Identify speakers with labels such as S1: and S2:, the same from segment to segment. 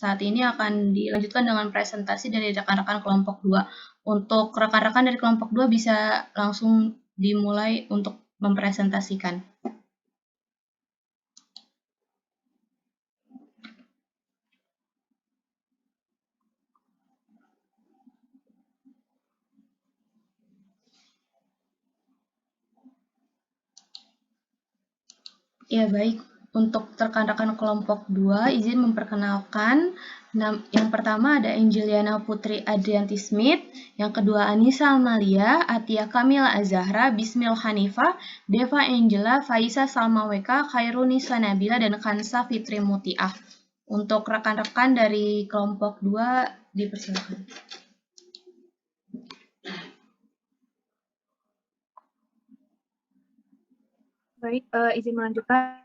S1: saat ini akan dilanjutkan dengan presentasi dari rekan-rekan kelompok 2. Untuk rekan-rekan dari kelompok 2 bisa langsung dimulai untuk mempresentasikan. Ya, baik. Untuk rekan-rekan kelompok 2, izin memperkenalkan. Yang pertama ada Angeliana Putri Adrianti Smith, yang kedua Anissa Amalia, Atia Kamila Azahra, Bismil Hanifah, Deva Angela, Faisa Salma Weka, Khairunisa Nabila, dan Kansa Fitri Mutiah. Untuk rekan-rekan dari kelompok 2 dipersilakan.
S2: Baik, izin melanjutkan.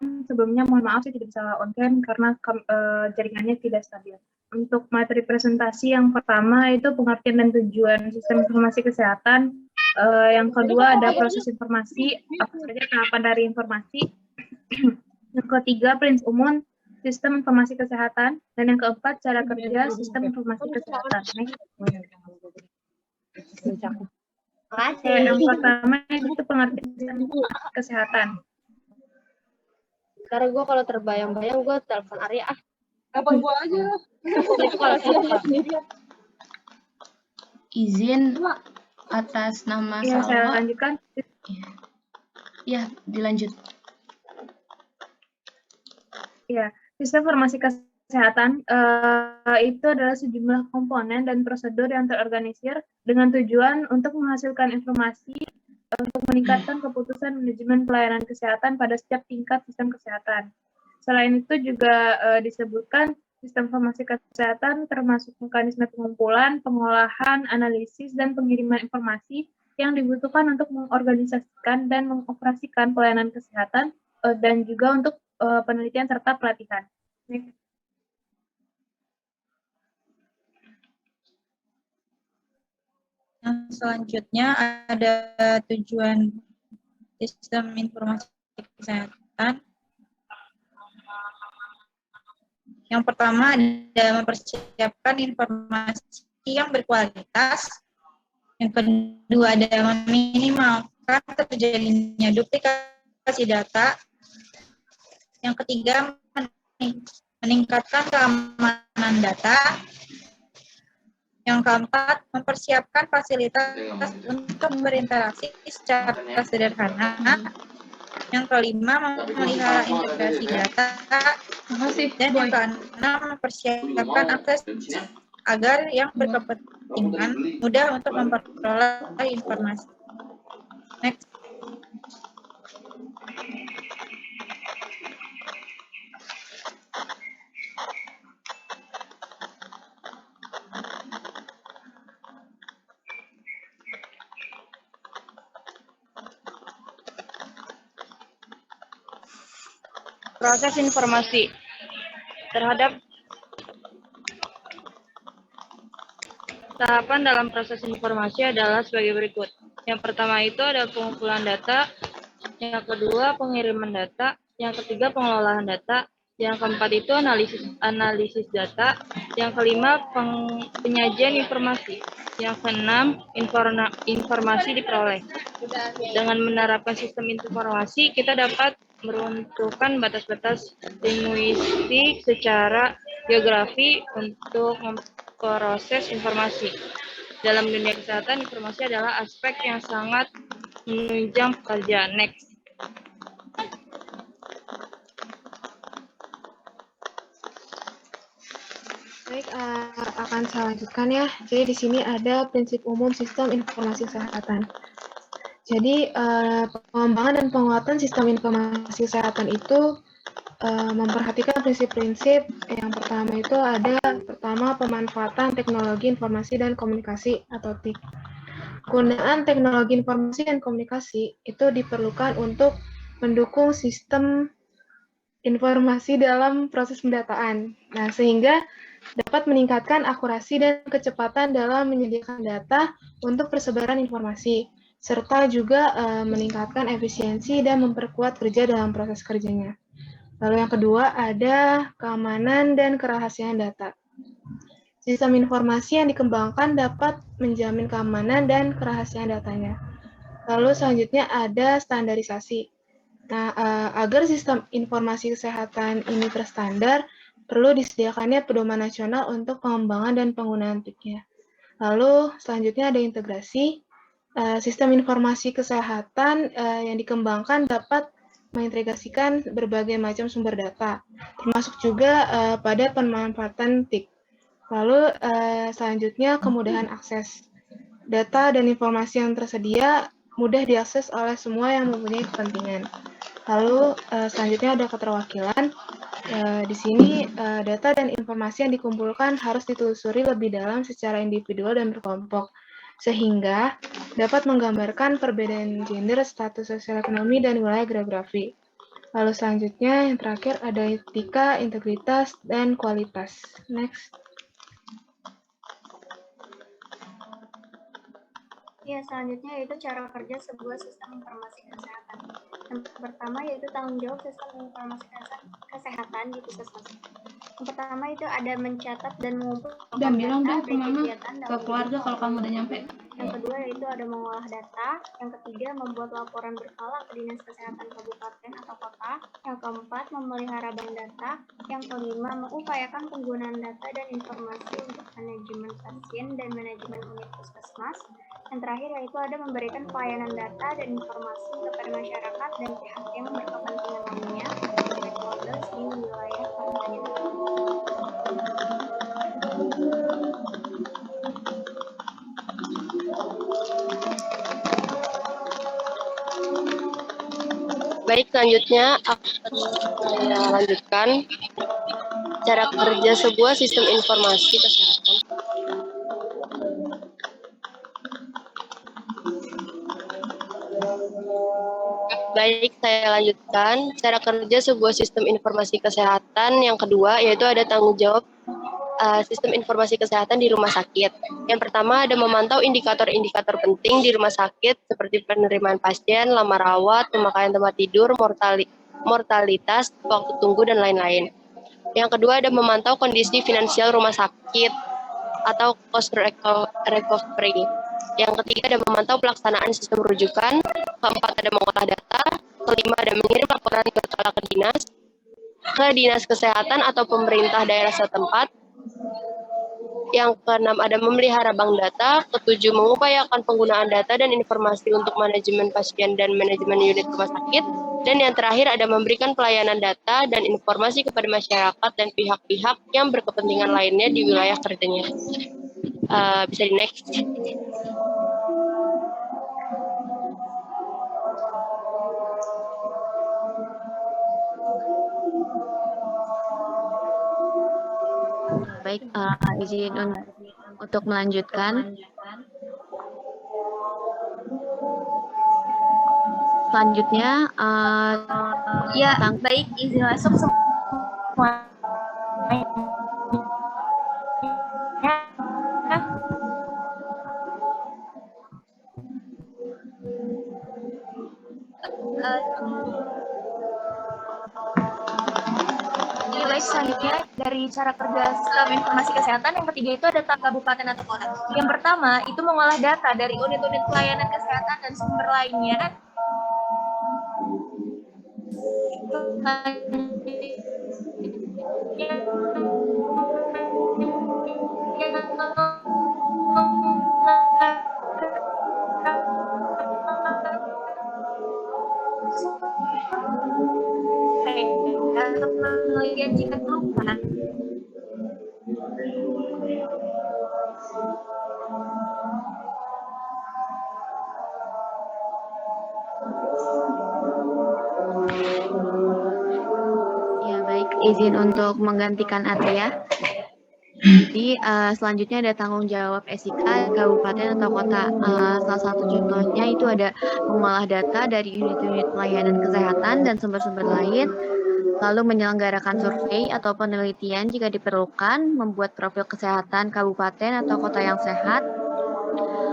S2: Sebelumnya mohon maaf saya tidak bisa on cam karena jaringannya tidak stabil. Untuk materi presentasi yang pertama itu pengertian dan tujuan sistem informasi kesehatan. Yang kedua ada proses informasi, apa saja tahapan dari informasi. Yang ketiga prinsip umum sistem informasi kesehatan, dan yang keempat cara kerja sistem informasi kesehatan. Yang pertama itu pengertian kesehatan.
S3: Karena gue kalau terbayang-bayang gue telepon Arya ah.
S4: Apa gue aja?
S1: Izin atas nama
S2: Yang saya
S1: Salwa.
S2: lanjutkan.
S1: Ya, dilanjut.
S2: Ya, sistem informasi kesehatan itu adalah sejumlah komponen dan prosedur yang terorganisir dengan tujuan untuk menghasilkan informasi untuk meningkatkan keputusan manajemen pelayanan kesehatan pada setiap tingkat sistem kesehatan. Selain itu juga disebutkan sistem informasi kesehatan termasuk mekanisme pengumpulan, pengolahan, analisis, dan pengiriman informasi yang dibutuhkan untuk mengorganisasikan dan mengoperasikan pelayanan kesehatan dan juga untuk penelitian serta pelatihan.
S5: Yang selanjutnya ada tujuan sistem informasi kesehatan. Yang pertama ada mempersiapkan informasi yang berkualitas. Yang kedua ada meminimalkan terjadinya duplikasi data. Yang ketiga meningkatkan keamanan data. Yang keempat, mempersiapkan fasilitas untuk berinteraksi secara sederhana. Yang kelima, memelihara integrasi data. Dan yang keenam, mempersiapkan akses agar yang berkepentingan mudah untuk memperoleh informasi. Next.
S3: Proses informasi terhadap tahapan dalam proses informasi adalah sebagai berikut. Yang pertama itu ada pengumpulan data, yang kedua pengiriman data, yang ketiga pengelolaan data, yang keempat itu analisis data, yang kelima penyajian informasi, yang keenam informasi diperoleh. Dengan menerapkan sistem informasi, kita dapat meruntuhkan batas-batas linguistik secara geografi untuk memproses informasi. Dalam dunia kesehatan, informasi adalah aspek yang sangat menunjang pekerjaan. Next.
S6: Baik, akan saya lanjutkan ya. Jadi di sini ada prinsip umum sistem informasi kesehatan. Jadi pengembangan dan penguatan sistem informasi kesehatan itu memperhatikan prinsip-prinsip. Yang pertama itu ada pemanfaatan teknologi informasi dan komunikasi atau TIK. Penggunaan teknologi informasi dan komunikasi itu diperlukan untuk mendukung sistem informasi dalam proses pendataan. Nah, sehingga dapat meningkatkan akurasi dan kecepatan dalam menyediakan data untuk persebaran informasi, serta juga meningkatkan efisiensi dan memperkuat kerja dalam proses kerjanya. Lalu yang kedua ada keamanan dan kerahasiaan data. Sistem informasi yang dikembangkan dapat menjamin keamanan dan kerahasiaan datanya. Lalu selanjutnya ada standarisasi. Nah, agar sistem informasi kesehatan ini terstandar, perlu disediakannya pedoman nasional untuk pengembangan dan penggunaan TIK-nya. Lalu selanjutnya ada integrasi. Sistem informasi kesehatan yang dikembangkan dapat mengintegrasikan berbagai macam sumber data, termasuk juga pada pemanfaatan TIK. Lalu selanjutnya kemudahan akses. Data dan informasi yang tersedia mudah diakses oleh semua yang mempunyai kepentingan. Lalu selanjutnya ada keterwakilan. Di sini data dan informasi yang dikumpulkan harus ditelusuri lebih dalam secara individual dan berkelompok, sehingga dapat menggambarkan perbedaan gender, status sosial ekonomi, dan wilayah geografi. Lalu selanjutnya yang terakhir ada etika, integritas, dan kualitas. Next.
S4: Ya, selanjutnya yaitu cara kerja sebuah sistem informasi kesehatan. Yang pertama yaitu tanggung jawab sistem informasi kesehatan di puskesmas. Yang pertama itu ada mencatat dan mengumpulkan
S1: Dan bilang
S4: data
S1: dong ke
S4: dan
S1: mama,
S4: kegiatan
S1: ke
S4: dalam
S1: keluarga kalau kamu udah nyampe.
S4: Yang kedua yaitu ada mengolah data. Yang ketiga membuat laporan berkala ke Dinas Kesehatan Kabupaten atau Kota. Yang keempat memelihara bank data. Yang kelima mengupayakan penggunaan data dan informasi untuk manajemen pasien dan manajemen unit puskesmas. Yang terakhir yaitu ada memberikan pelayanan data dan informasi kepada masyarakat dan pihak yang berkepentingan lainnya, stakeholders di wilayah kampanye.
S7: Baik, selanjutnya akan saya lanjutkan cara kerja sebuah sistem informasi kesehatan. Baik, saya lanjutkan cara kerja sebuah sistem informasi kesehatan yang kedua, yaitu ada tanggung jawab sistem informasi kesehatan di rumah sakit. Yang pertama ada memantau indikator-indikator penting di rumah sakit seperti penerimaan pasien, lama rawat, pemakaian tempat tidur, mortalitas, waktu tunggu, dan lain-lain. Yang kedua ada memantau kondisi finansial rumah sakit atau cost recovery. Yang ketiga ada memantau pelaksanaan sistem rujukan. Keempat ada mengolah data. Kelima ada mengirim laporan berkala ke dinas kesehatan atau pemerintah daerah setempat. Yang keenam ada memelihara bank data. Ketujuh mengupayakan penggunaan data dan informasi untuk manajemen pasien dan manajemen unit rumah sakit. Dan yang terakhir ada memberikan pelayanan data dan informasi kepada masyarakat dan pihak-pihak yang berkepentingan lainnya di wilayah kerjanya. Bisa di next.
S8: Baik, izin untuk melanjutkan. Selanjutnya,
S4: Ya, baik, izin masuk semua. Ya, baik, selanjutnya dari cara kerja sistem informasi kesehatan yang ketiga itu ada kabupaten atau kota. Yang pertama itu mengolah data dari unit-unit pelayanan kesehatan dan sumber lainnya. Penelitian jika diperlukan.
S8: ya baik, izin untuk menggantikan Atria. Jadi selanjutnya ada tanggung jawab SIK kabupaten atau kota. Salah satu contohnya itu ada mengolah data dari unit-unit pelayanan kesehatan dan sumber-sumber lain, lalu menyelenggarakan survei atau penelitian jika diperlukan, membuat profil kesehatan kabupaten atau kota yang sehat,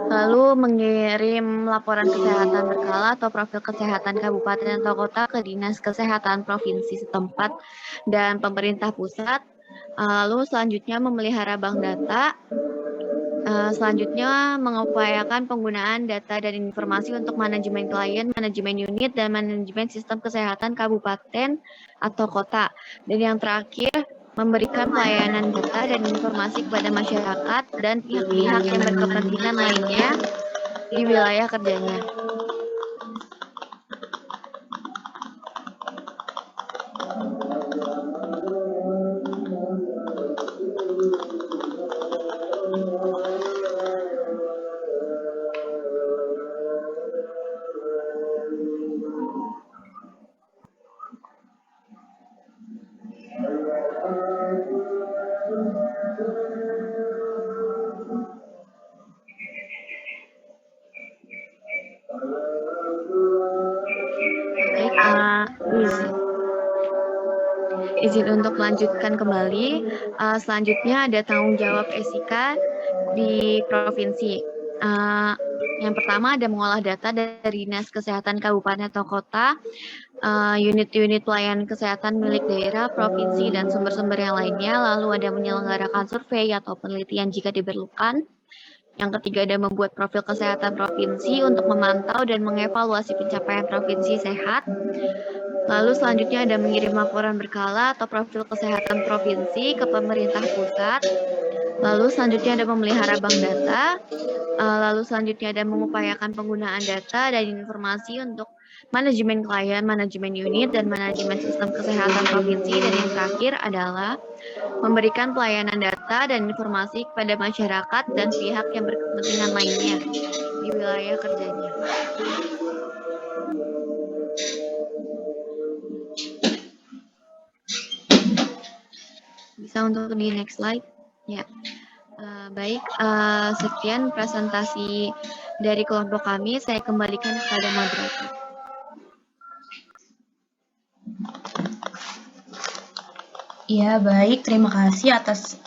S8: lalu mengirim laporan kesehatan berkala atau profil kesehatan kabupaten atau kota ke Dinas Kesehatan Provinsi setempat dan pemerintah pusat. Lalu selanjutnya memelihara bank data. Selanjutnya mengupayakan penggunaan data dan informasi untuk manajemen klien, manajemen unit, dan manajemen sistem kesehatan kabupaten atau kota. Dan yang terakhir, memberikan pelayanan data dan informasi kepada masyarakat dan pihak-pihak yang berkepentingan lainnya di wilayah kerjanya. Izin untuk melanjutkan kembali. Selanjutnya ada tanggung jawab SIK di provinsi. Yang pertama ada mengolah data dari Dinas Kesehatan Kabupaten atau Kota, unit-unit pelayanan kesehatan milik daerah, provinsi, dan sumber-sumber yang lainnya. Lalu ada menyelenggarakan survei atau penelitian jika diperlukan. Yang ketiga ada membuat profil kesehatan provinsi untuk memantau dan mengevaluasi pencapaian provinsi sehat. Lalu selanjutnya ada mengirim laporan berkala atau profil kesehatan provinsi ke pemerintah pusat. Lalu selanjutnya ada memelihara bank data. Lalu selanjutnya ada mengupayakan penggunaan data dan informasi untuk manajemen klien, manajemen unit, dan manajemen sistem kesehatan provinsi. Dan yang terakhir adalah memberikan pelayanan data dan informasi kepada masyarakat dan pihak yang berkepentingan lainnya di wilayah kerjanya. Bisa untuk di next slide. Ya, baik. Sekian presentasi dari kelompok kami. Saya kembalikan kepada moderator.
S1: Ya, baik. Terima kasih atas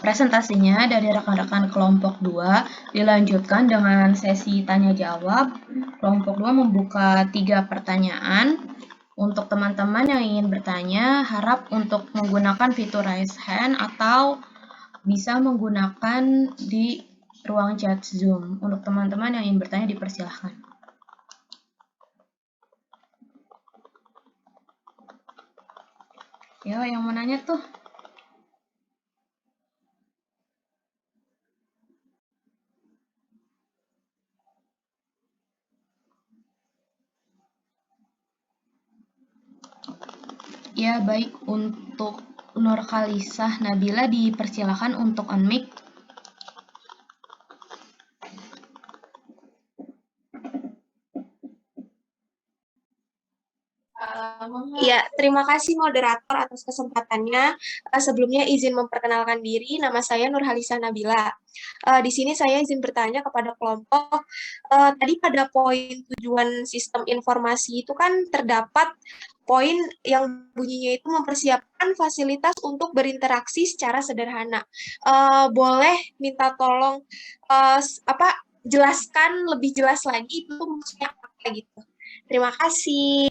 S1: presentasinya dari rekan-rekan kelompok 2. Dilanjutkan dengan sesi tanya-jawab. Kelompok 2 membuka 3 pertanyaan. Untuk teman-teman yang ingin bertanya, harap untuk menggunakan fitur raise hand atau bisa menggunakan di ruang chat Zoom. Untuk teman-teman yang ingin bertanya, dipersilahkan. Ya, yang mau nanya tuh? Ya, baik. Untuk Nurkhalisah Nabila dipersilakan untuk unmic.
S9: Ya, terima kasih moderator atas kesempatannya. Sebelumnya izin memperkenalkan diri, nama saya Nurkhalisah Nabila. Di sini saya izin bertanya kepada kelompok. Tadi pada poin tujuan sistem informasi itu kan terdapat poin yang bunyinya itu mempersiapkan fasilitas untuk berinteraksi secara sederhana. Boleh minta tolong jelaskan lebih jelas lagi itu maksudnya apa gitu. Terima kasih.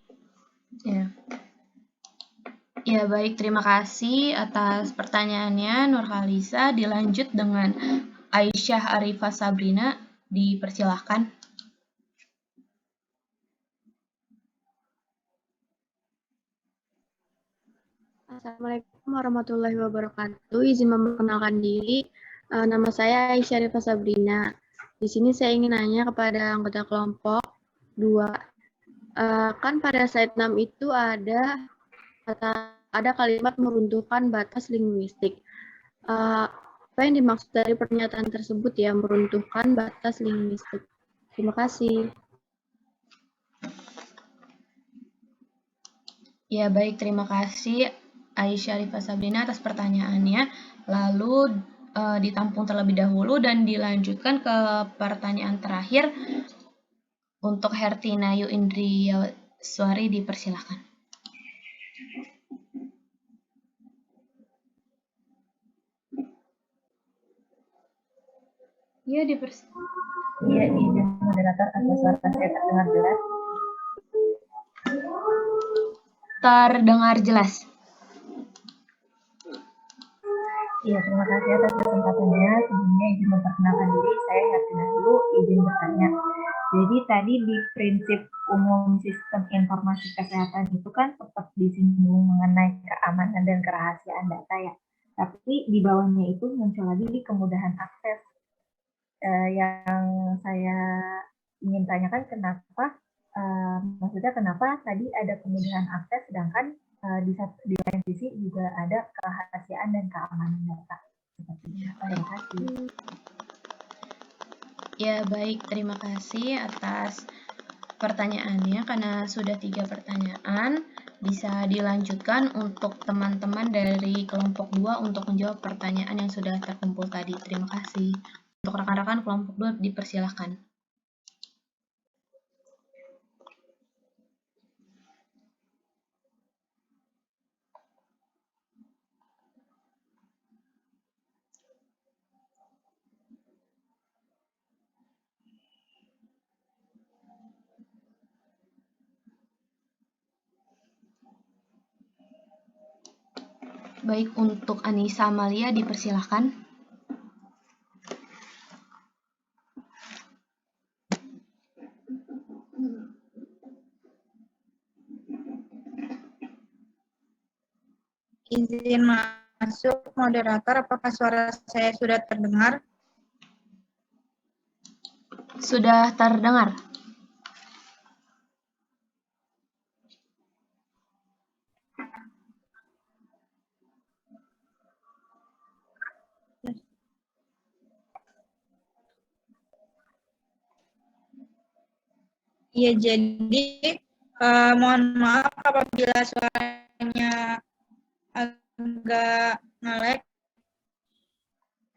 S1: Ya, baik. Terima kasih atas pertanyaannya, Nurkhalisah. Dilanjut dengan Aisyah Arifah Sabrina. Dipersilahkan.
S6: Assalamualaikum warahmatullahi wabarakatuh. Izin memperkenalkan diri. Nama saya Aisyah Arifah Sabrina. Di sini saya ingin nanya kepada anggota kelompok 2. Kan pada slide 6 itu ada kalimat meruntuhkan batas linguistik. Apa yang dimaksud dari pernyataan tersebut ya, meruntuhkan batas linguistik? Terima kasih.
S1: Ya, baik. Terima kasih Aisyah Arifah Sabrina atas pertanyaannya. Lalu ditampung terlebih dahulu dan dilanjutkan ke pertanyaan terakhir. Untuk Hertina Yu Indriyaswari dipersilakan. Ya, dipersilakan.
S5: Iya, izin moderator atau suara saya terdengar jelas?
S1: Terdengar jelas.
S5: Iya, terima kasih atas kesempatannya. Sebelumnya izin memperkenalkan diri, saya Hertina dulu, izin bertanya. Jadi tadi di prinsip umum sistem informasi kesehatan itu kan sempat disinggung mengenai keamanan dan kerahasiaan data ya. Tapi di bawahnya itu muncul lagi di kemudahan akses. Yang saya ingin tanyakan maksudnya kenapa tadi ada kemudahan akses sedangkan di lain sisi juga ada kerahasiaan dan keamanan data. Terima kasih.
S1: Ya, baik. Terima kasih atas pertanyaannya. Karena sudah 3 pertanyaan, bisa dilanjutkan untuk teman-teman dari kelompok 2 untuk menjawab pertanyaan yang sudah terkumpul tadi. Terima kasih. Untuk rekan-rekan kelompok 2 dipersilahkan. Baik, untuk Anissa Amalia dipersilahkan.
S5: Izin masuk moderator, apakah suara saya sudah terdengar?
S1: Sudah terdengar.
S5: Iya, jadi mohon maaf apabila suaranya agak nge-lag.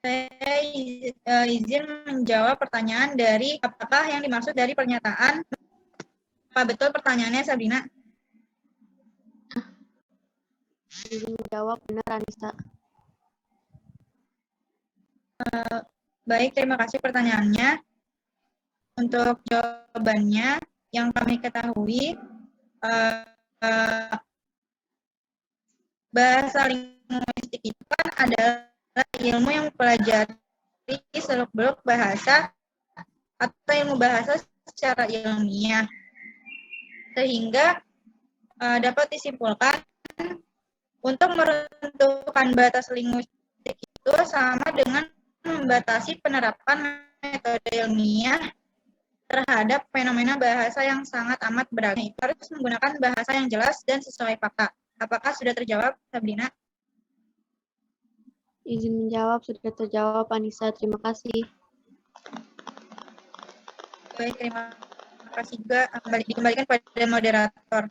S5: Saya izin menjawab pertanyaan dari apakah yang dimaksud dari pernyataan. Apa betul pertanyaannya, Sabrina?
S8: Jawab benar, Anissa.
S5: Baik, terima kasih pertanyaannya. Untuk jawabannya, yang kami ketahui, bahasa linguistik itu kan adalah ilmu yang mempelajari seluk-beluk bahasa atau ilmu bahasa secara ilmiah. Sehingga dapat disimpulkan untuk menentukan batas linguistik itu sama dengan membatasi penerapan metode ilmiah terhadap fenomena bahasa yang sangat amat beragam. Harus menggunakan bahasa yang jelas dan sesuai fakta. Apakah sudah terjawab, Sabrina?
S8: Izin menjawab, sudah terjawab, Anissa. Terima kasih.
S5: Baik, terima kasih juga. Dikembalikan pada moderator.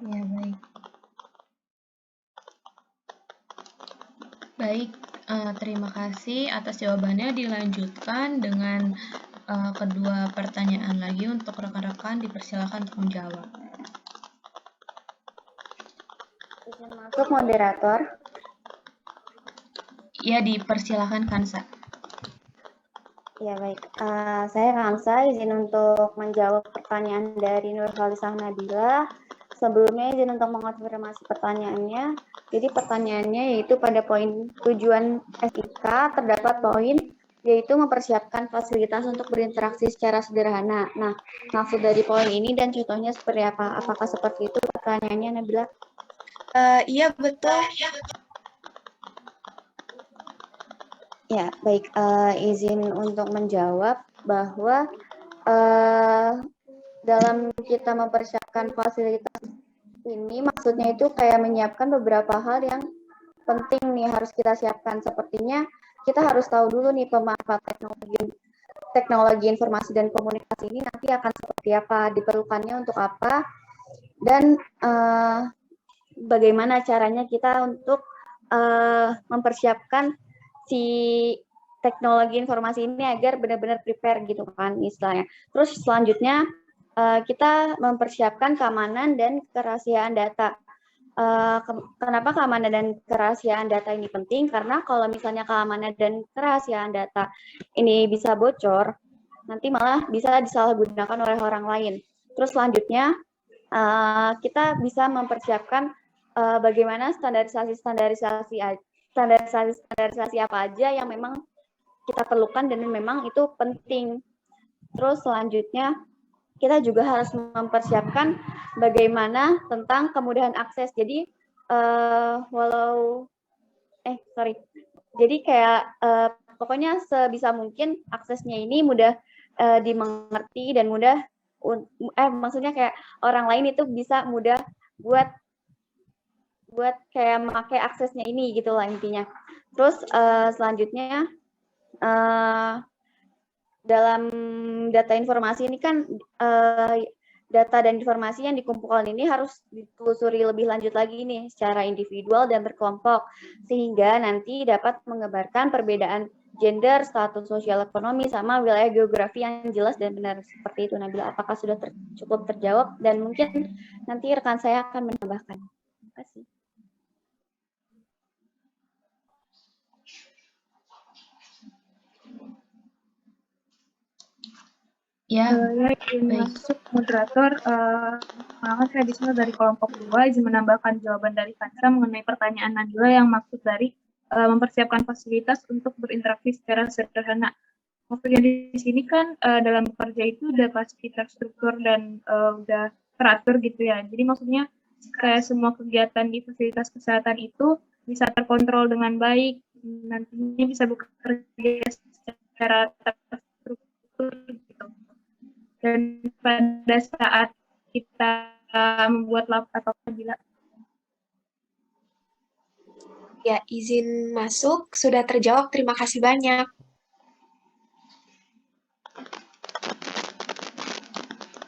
S1: Ya, baik. Baik, terima kasih atas jawabannya. Dilanjutkan dengan kedua pertanyaan lagi untuk rekan-rekan, dipersilakan untuk menjawab.
S10: Izin masuk moderator.
S1: Ya, dipersilakan Kansa.
S10: Ya baik, saya Kansa izin untuk menjawab pertanyaan dari Nurhalisah Nabila. Sebelumnya izin untuk mengonfirmasi pertanyaannya. Jadi pertanyaannya yaitu pada poin tujuan SIK terdapat poin yaitu mempersiapkan fasilitas untuk berinteraksi secara sederhana. Nah, maksud dari poin ini dan contohnya seperti apa? Apakah seperti itu pertanyaannya, Nabila?
S9: Iya, betul.
S10: Ya, baik. Izin untuk menjawab bahwa dalam kita mempersiapkan fasilitas ini, maksudnya itu kayak menyiapkan beberapa hal yang penting nih harus kita siapkan. Sepertinya kita harus tahu dulu nih pemanfaat teknologi informasi dan komunikasi ini nanti akan seperti apa, diperlukannya untuk apa, dan bagaimana caranya kita untuk mempersiapkan si teknologi informasi ini agar benar-benar prepare gitu kan istilahnya. Terus selanjutnya kita mempersiapkan keamanan dan kerahasiaan data. Kenapa keamanan dan kerahasiaan data ini penting? Karena kalau misalnya keamanan dan kerahasiaan data ini bisa bocor, nanti malah bisa disalahgunakan oleh orang lain. Terus selanjutnya kita bisa mempersiapkan bagaimana standarisasi apa aja yang memang kita perlukan dan memang itu penting. Terus selanjutnya kita juga harus mempersiapkan bagaimana tentang kemudahan akses. Jadi jadi kayak pokoknya sebisa mungkin aksesnya ini mudah dimengerti dan mudah maksudnya kayak orang lain itu bisa mudah buat kayak memakai aksesnya ini gitu lah intinya. Terus selanjutnya dalam data informasi ini kan data dan informasi yang dikumpulkan ini harus ditelusuri lebih lanjut lagi nih secara individual dan berkelompok sehingga nanti dapat menggambarkan perbedaan gender, status sosial ekonomi, sama wilayah geografi yang jelas dan benar. Seperti itu, Nabila. Apakah sudah cukup terjawab? Dan mungkin nanti rekan saya akan menambahkan. Terima kasih.
S1: Ya,
S2: izin masuk moderator. Saya Disma dari kelompok 2, izin menambahkan jawaban dari Kansa mengenai pertanyaan Nabila yang maksud dari mempersiapkan fasilitas untuk berinteraksi secara sederhana. Maksudnya di sini kan dalam bekerja itu udah pasti terstruktur dan udah teratur gitu ya. Jadi maksudnya kayak semua kegiatan di fasilitas kesehatan itu bisa terkontrol dengan baik, nantinya bisa bekerja secara terstruktur gitu. Dan pada saat kita membuat laporan Nabila.
S9: Ya, izin masuk. Sudah terjawab. Terima kasih banyak.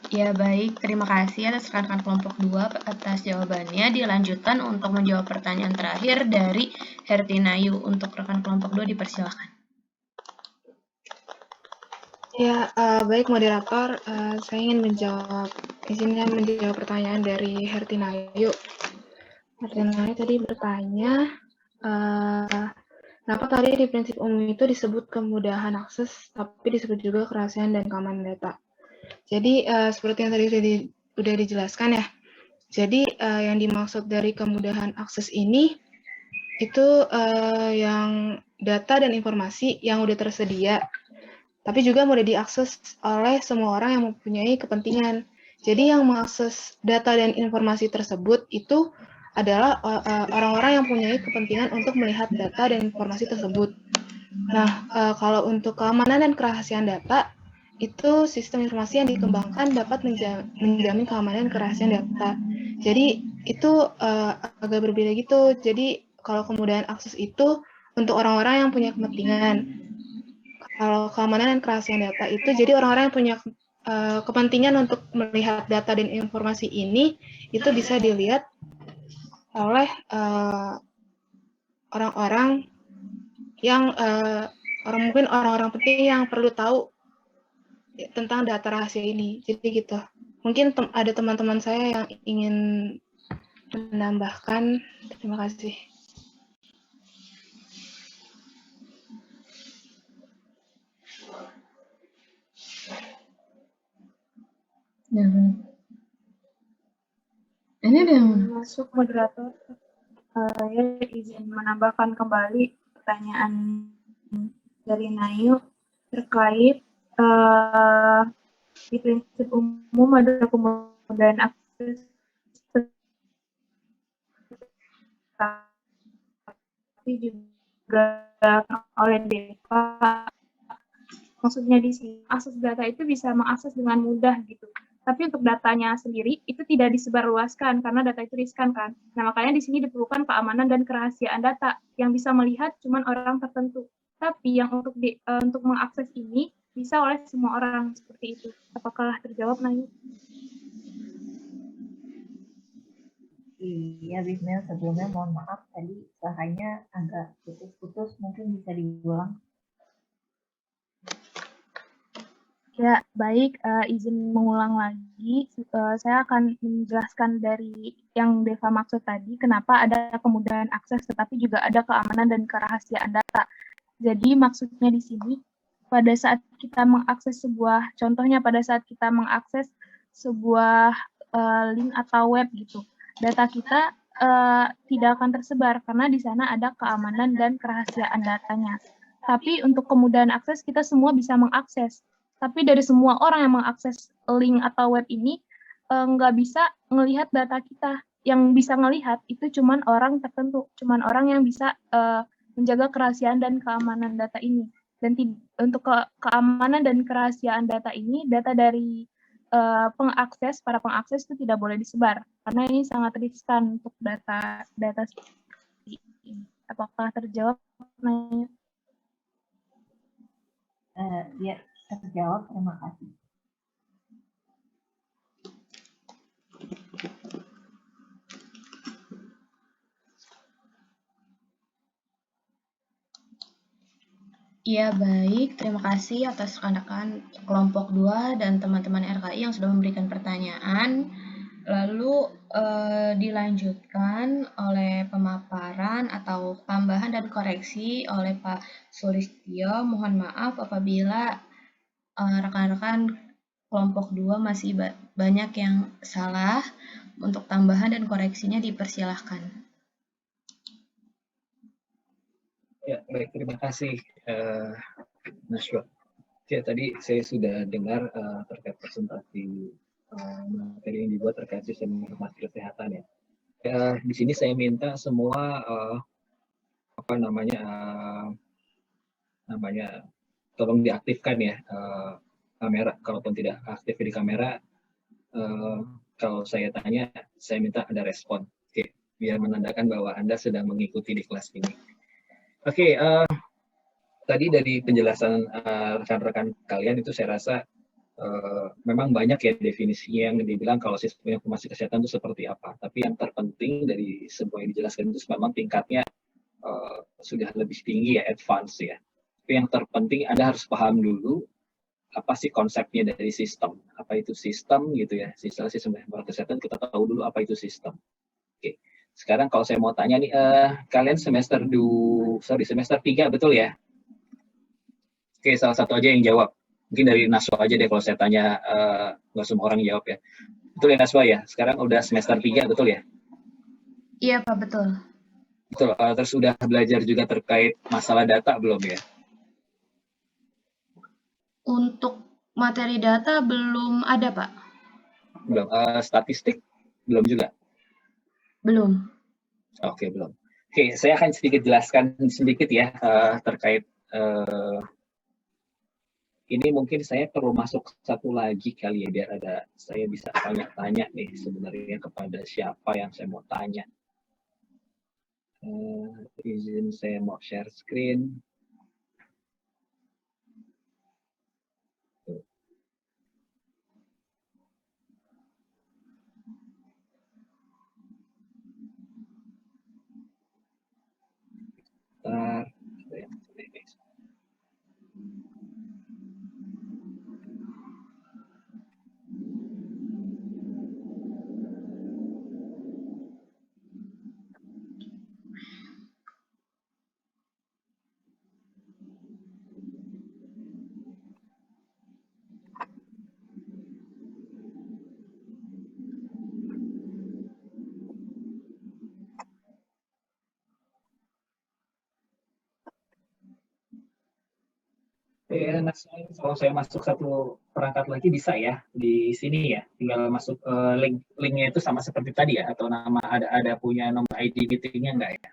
S1: Ya, baik. Terima kasih atas rekan-rekan kelompok 2 atas jawabannya. Dilanjutkan untuk menjawab pertanyaan terakhir dari Hertinayu. Untuk rekan kelompok 2 dipersilakan.
S6: Ya, baik moderator, saya ingin izinnya menjawab pertanyaan dari Hertinayu. Hertinayu tadi bertanya, kenapa tadi di prinsip umum itu disebut kemudahan akses, tapi disebut juga kerahasiaan dan keamanan data. Jadi seperti yang tadi sudah dijelaskan ya. Jadi yang dimaksud dari kemudahan akses ini itu yang data dan informasi yang udah tersedia, tapi juga mudah diakses oleh semua orang yang mempunyai kepentingan. Jadi yang mengakses data dan informasi tersebut itu adalah orang-orang yang mempunyai kepentingan untuk melihat data dan informasi tersebut. Nah, kalau untuk keamanan dan kerahasiaan data, itu sistem informasi yang dikembangkan dapat menjamin keamanan dan kerahasiaan data. Jadi itu agak berbeda gitu. Jadi kalau kemudahan akses itu untuk orang-orang yang punya kepentingan. Kalau keamanan dan kerahasiaan data itu jadi orang-orang yang punya kepentingan untuk melihat data dan informasi ini itu bisa dilihat oleh orang-orang yang mungkin orang-orang penting yang perlu tahu tentang data rahasia ini. Jadi gitu. Mungkin ada teman-teman saya yang ingin menambahkan. Terima kasih.
S1: Ya, ini ada yang
S2: masuk moderator. Ya, izin menambahkan kembali pertanyaan dari Nayu terkait di prinsip umum ada kemudahan akses tapi juga oleh DEPA. Maksudnya di sini akses data itu bisa mengakses dengan mudah gitu. Tapi untuk datanya sendiri itu tidak disebarluaskan karena data itu riskan kan. Nah, makanya di sini diperlukan keamanan dan kerahasiaan data yang bisa melihat cuma orang tertentu. Tapi yang untuk mengakses ini bisa oleh semua orang seperti itu. Apakah terjawab, Nayu?
S11: Iya, Bismil, sebelumnya mohon maaf tadi suaranya agak putus-putus, mungkin bisa diulang.
S2: Ya, baik. Izin mengulang lagi. Saya akan menjelaskan dari yang Deva maksud tadi, kenapa ada kemudahan akses, tetapi juga ada keamanan dan kerahasiaan data. Jadi maksudnya di sini, pada saat kita mengakses contohnya pada saat kita mengakses sebuah link atau web gitu, data kita tidak akan tersebar karena di sana ada keamanan dan kerahasiaan datanya. Tapi untuk kemudahan akses, kita semua bisa mengakses. Tapi dari semua orang yang mengakses link atau web ini, nggak bisa melihat data kita. Yang bisa melihat itu cuman orang tertentu, cuman orang yang bisa menjaga kerahasiaan dan keamanan data ini. Dan untuk keamanan dan kerahasiaan data ini, data dari para pengakses itu tidak boleh disebar karena ini sangat riskan untuk data seperti ini. Apakah terjawab?
S11: Ya, terjawab. Terima kasih.
S1: Iya, baik. Terima kasih atas rekan-rekan kelompok 2 dan teman-teman RKI yang sudah memberikan pertanyaan. Lalu dilanjutkan oleh pemaparan atau tambahan dan koreksi oleh Pak Sulistyo. Mohon maaf apabila rekan-rekan kelompok 2 masih banyak yang salah. Untuk tambahan dan koreksinya dipersilahkan.
S12: Ya, baik. Terima kasih, Nashwa. Ya, tadi saya sudah dengar terkait presentasi materi yang dibuat terkait sistem informasi kesehatan ya. Di sini saya minta semua tolong diaktifkan ya kamera. Kalaupun tidak aktif di kamera, kalau saya tanya, saya minta ada respon. Oke, biar menandakan bahwa Anda sedang mengikuti di kelas ini. Oke, tadi dari penjelasan rekan-rekan kalian itu saya rasa memang banyak ya definisinya yang dibilang kalau sistem informasi kesehatan itu seperti apa. Tapi yang terpenting dari semua yang dijelaskan itu memang tingkatnya sudah lebih tinggi ya, advance ya. Tapi yang terpenting Anda harus paham dulu apa sih konsepnya dari sistem. Apa itu sistem gitu ya. Sistem informasi kesehatan kita tahu dulu apa itu sistem. Oke. Sekarang kalau saya mau tanya nih, kalian semester 3 betul ya? Oke, salah satu aja yang jawab. Mungkin dari Naswa aja deh kalau saya tanya, nggak semua orang jawab ya. Betul ya Naswa ya? Sekarang udah semester 3 betul ya?
S1: Iya Pak, betul.
S12: Betul, terus sudah belajar juga terkait masalah data belum ya?
S1: Untuk materi data belum ada Pak.
S12: Belum. Statistik belum juga?
S1: Belum.
S12: Oke, belum. Oke, saya akan sedikit jelaskan sedikit ya terkait ini. Mungkin saya perlu masuk satu lagi kali ya biar saya bisa tanya-tanya nih sebenarnya kepada siapa yang saya mau tanya. Izin saya mau share screen. Kalau saya masuk satu perangkat lagi bisa ya di sini ya, tinggal masuk linknya itu sama seperti tadi ya, atau nama ada punya nomor ID meetingnya enggak ya?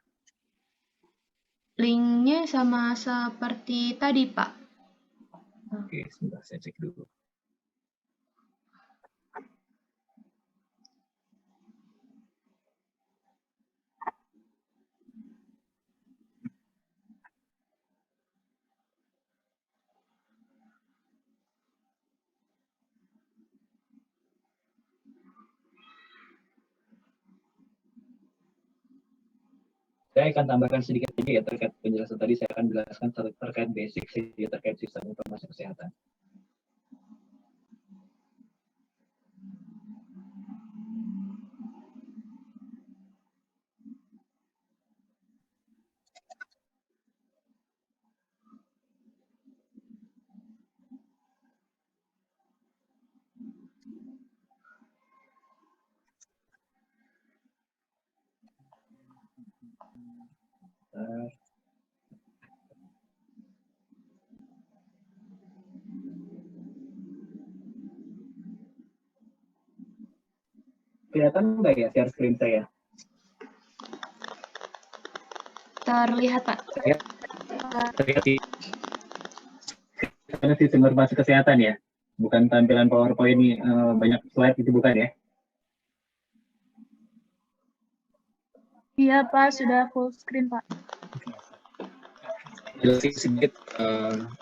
S1: Linknya sama seperti tadi Pak.
S12: Oke, sebentar saya cek dulu. Saya akan tambahkan sedikit aja ya terkait penjelasan tadi. Saya akan jelaskan terkait basic saja terkait sistem informasi kesehatan. Sebentar. Kelihatan nggak ya share screen saya?
S1: Terlihat, Pak.
S12: Ya, terlihat sih. Karena sistem informasi kesehatan ya, bukan tampilan PowerPoint ini banyak slide itu bukan ya?
S2: Iya, Pak, sudah full screen, Pak.
S12: Jelasin sedikit,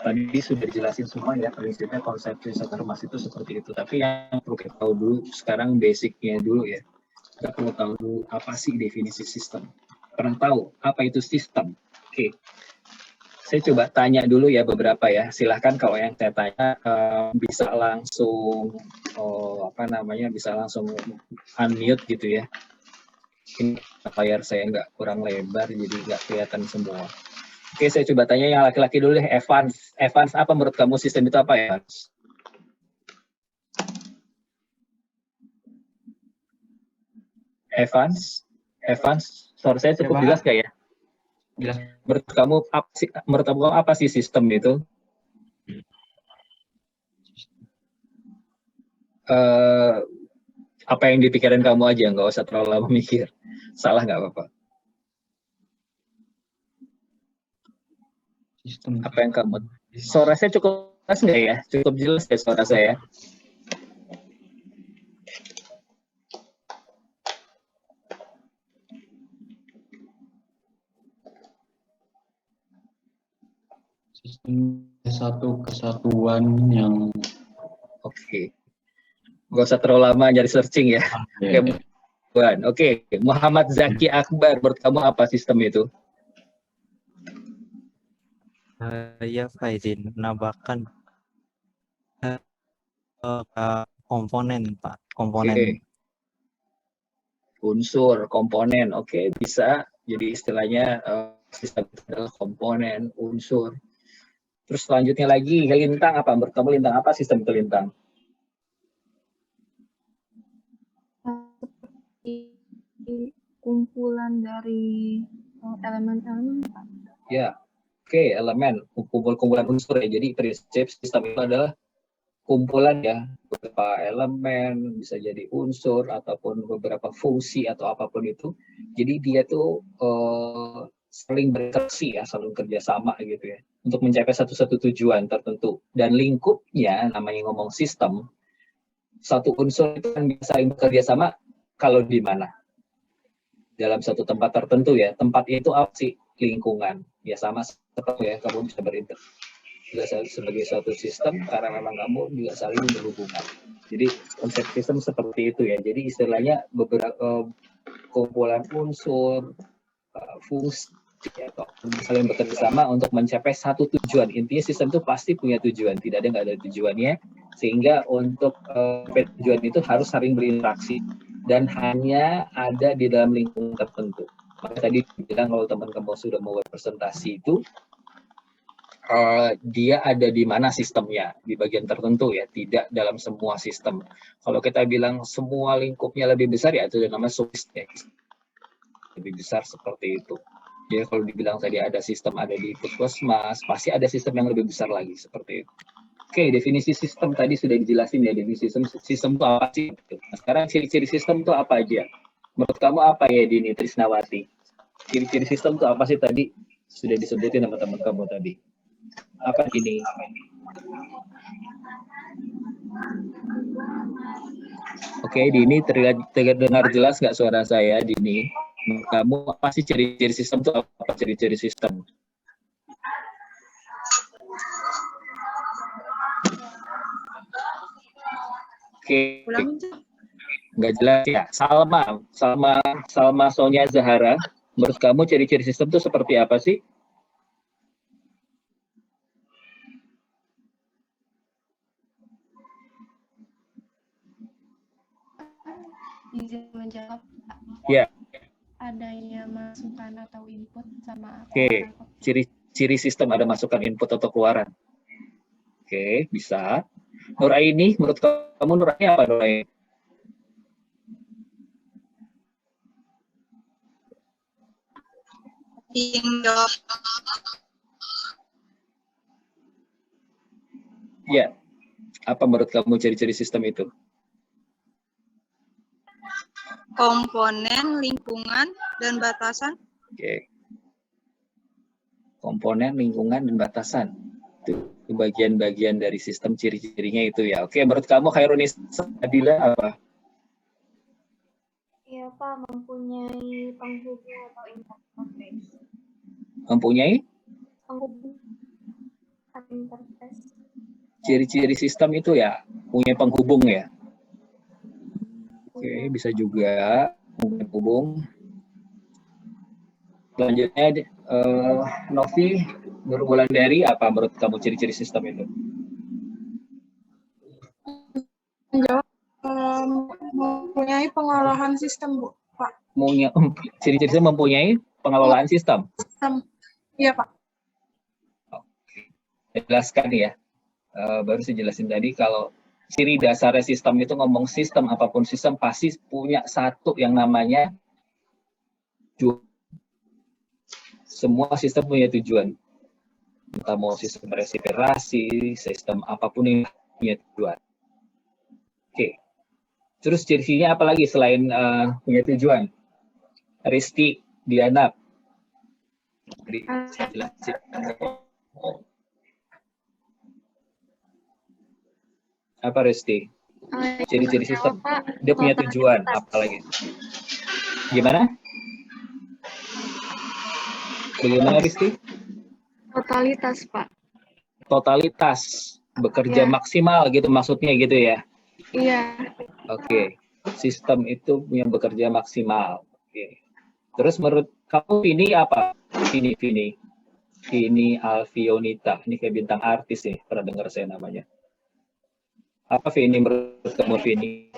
S12: tadi sudah dijelasin semua ya, prinsipnya konsep sistem informasi itu seperti itu. Tapi yang perlu kita tahu dulu, sekarang basicnya dulu ya. Kita perlu tahu dulu apa sih definisi sistem. Pernah tahu apa itu sistem? Oke. Saya coba tanya dulu ya beberapa ya. Silahkan kalau yang saya tanya bisa langsung bisa langsung unmute gitu ya. Ini layar saya nggak kurang lebar jadi nggak kelihatan semua. Oke, saya coba tanya yang laki-laki dulu deh. Evans, apa menurut kamu sistem itu apa ya? Evans, suara saya cukup jelas nggak ya? Jelas. Menurut kamu apa sih sistem itu? Apa yang dipikirin kamu aja, nggak usah terlalu lama mikir. Salah nggak apa-apa. Sistem. Apa yang kamu? Suara saya cukup jelas nggak ya? Cukup jelas ya suara saya.
S13: Sistem satu kesatuan yang
S12: Oke. Nggak usah terlalu lama nyari searching ya. Oke. Muhammad Zaki Akbar, menurut kamu apa sistem itu?
S14: Ya, Pak, izin menambahkan komponen, Pak. Komponen.
S12: Oke. Unsur, komponen. Oke, bisa. Jadi istilahnya sistem itu adalah komponen, unsur. Terus selanjutnya lagi, lintang apa? Menurut kamu lintang apa sistem itu lintang?
S2: Kumpulan dari elemen-elemen.
S12: Ya, oke, elemen, kumpulan unsur ya. Jadi prinsip sistem itu adalah kumpulan ya, beberapa elemen, bisa jadi unsur ataupun beberapa fungsi atau apapun itu. Jadi dia tuh saling berinteraksi ya, saling kerjasama gitu ya, untuk mencapai satu tujuan tertentu. Dan lingkupnya, namanya ngomong sistem, satu unsur itu kan bisa saling bekerja sama kalau di mana? Dalam satu tempat tertentu ya. Tempat itu apa sih? Lingkungan. Ya sama seperti ya, kamu bisa berintegrasi sebagai suatu sistem karena memang kamu juga saling berhubungan. Jadi konsep sistem seperti itu ya. Jadi istilahnya beberapa kumpulan unsur, fungsi atau saling bekerja sama untuk mencapai satu tujuan. Intinya sistem itu pasti punya tujuan, tidak ada nggak ada tujuannya, sehingga untuk tujuan itu harus saling berinteraksi dan hanya ada di dalam lingkungan tertentu. Maka tadi bilang kalau teman kamu sudah membuat presentasi itu dia ada di mana sistemnya, di bagian tertentu ya, tidak dalam semua sistem. Kalau kita bilang semua lingkupnya lebih besar ya itu namanya subsistem, lebih besar seperti itu. Jadi kalau dibilang tadi ada sistem ada di puskesmas, pasti ada sistem yang lebih besar lagi seperti itu. Oke, definisi sistem tadi sudah dijelasin ya, definisi sistem itu apa sih? Nah, sekarang ciri-ciri sistem itu apa aja? Menurut kamu apa ya Dini Trisnawati? Ciri-ciri sistem itu apa sih tadi? Sudah disebutin sama teman kamu tadi. Apa ini? Oke, Dini terdengar jelas nggak suara saya, Dini? Kamu apa sih ciri-ciri sistem itu apa ciri-ciri sistem? Oke, nggak jelas ya. Salma Sonia Zahara, menurut kamu ciri-ciri sistem itu seperti apa sih?
S6: Izin menjawab.
S12: Ya.
S6: Adanya masukan atau input sama.
S12: Oke, ciri sistem ada masukan input atau keluaran. Oke, bisa. Nuraini, menurut kamu Nuraini apa Nuraini?
S5: jawab.
S12: Ya, apa menurut kamu ciri-ciri sistem itu?
S5: Komponen, lingkungan, dan batasan.
S12: Oke. Komponen, lingkungan, dan batasan. Itu bagian-bagian dari sistem ciri-cirinya itu ya. Oke, menurut kamu Khairunisa Nabila apa?
S4: Iya Pak, mempunyai penghubung atau interface.
S12: Mempunyai
S4: Penghubung atau interface.
S12: ciri-ciri sistem itu ya, punya penghubung ya. Oke, bisa juga penghubung. Selanjutnya, Novi Nurwulandari, apa menurut kamu ciri-ciri sistem itu?
S15: Menjawab mempunyai pengolahan sistem, Bu, Pak.
S12: Ciri-ciri sistem mempunyai pengelolaan sistem.
S15: Iya, Pak.
S12: Jelaskan ya. Baru saya jelasin tadi kalau ciri dasar sistem itu ngomong sistem, apapun sistem pasti punya satu yang namanya tujuan. Semua sistem punya tujuan. Entah mau sistem respirasi, sistem apapun yang punya tujuan. Oke. Terus ciri-cirinya apa lagi selain punya tujuan? Risti, Diana. Jelasin. Apa Risti? Ciri-ciri sistem. Dia punya tujuan, apa lagi? Gimana? Bagaimana Risti?
S6: Totalitas, Pak.
S12: Totalitas. Bekerja maksimal gitu maksudnya gitu ya?
S6: Iya.
S12: Oke. Sistem itu yang bekerja maksimal. Oke. Terus menurut kamu ini apa? Vini Alfionita. Ini kayak bintang artis nih. Pernah dengar saya namanya. Apa Vini menurut kamu Vini?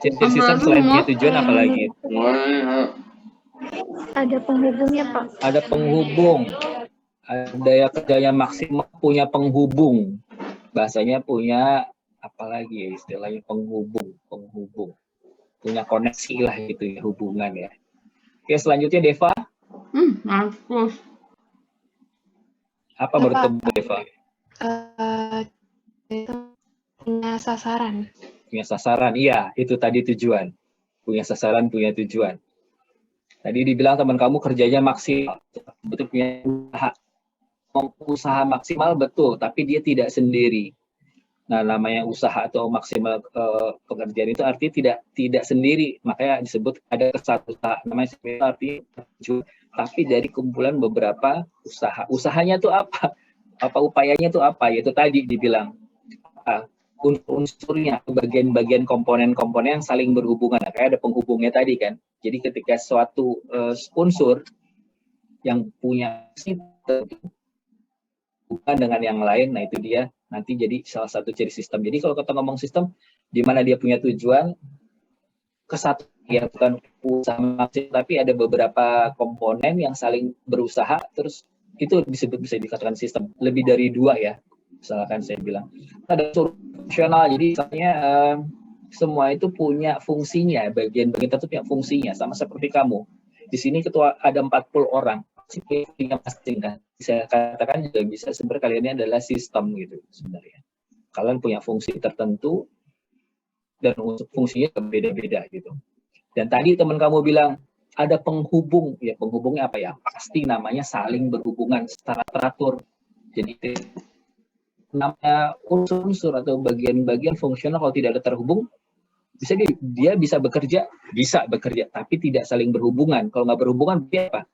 S12: Ciri-ciri sistem selain punya tujuan apa lagi?
S6: Ada penghubungnya, Pak.
S12: Ada penghubung. Ada yang kerjanya maksimal punya penghubung. Bahasanya punya apa lagi ya istilahnya penghubung. Punya koneksi lah gitu ya, hubungan ya. Oke, selanjutnya Deva.
S1: Mampus.
S12: Apa menurut kamu Deva?
S6: Punya sasaran.
S12: Punya sasaran, iya, itu tadi tujuan. Punya sasaran, punya tujuan. Tadi dibilang teman kamu kerjanya maksimal, betul punya usaha maksimal betul, tapi dia tidak sendiri. Nah, namanya usaha atau maksimal pekerjaan itu artinya tidak sendiri, makanya disebut ada satu usaha. Namanya artinya tapi dari kumpulan beberapa usaha. Usahanya itu apa? Apa upayanya itu apa? Yaitu tadi dibilang unsur-unsurnya, bagian-bagian komponen-komponen yang saling berhubungan. Nah, kayak ada penghubungnya tadi kan. Jadi ketika suatu unsur yang punya bukan dengan yang lain, nah itu dia nanti jadi salah satu ciri sistem. Jadi kalau kita ngomong sistem, di mana dia punya tujuan ke satu, ya bukan usaha maksimal, tapi ada beberapa komponen yang saling berusaha, terus itu disebut bisa dikatakan sistem. Lebih dari dua ya, misalkan saya bilang. Ada unsur fungsional, jadi misalnya semua itu punya fungsinya, bagian-bagian tertentu punya fungsinya, sama seperti kamu. Di sini ketua ada 40 orang, punya masing kan. Saya katakan juga bisa sebenarnya kalian ini adalah sistem gitu sebenarnya. Kalian punya fungsi tertentu dan fungsinya berbeda-beda gitu. Dan tadi teman kamu bilang ada penghubung, ya penghubungnya apa ya? Pasti namanya saling berhubungan secara teratur. Jadi namanya unsur-unsur atau bagian-bagian fungsional kalau tidak ada terhubung, dia bisa bekerja, tapi tidak saling berhubungan. Kalau nggak berhubungan, dia apa?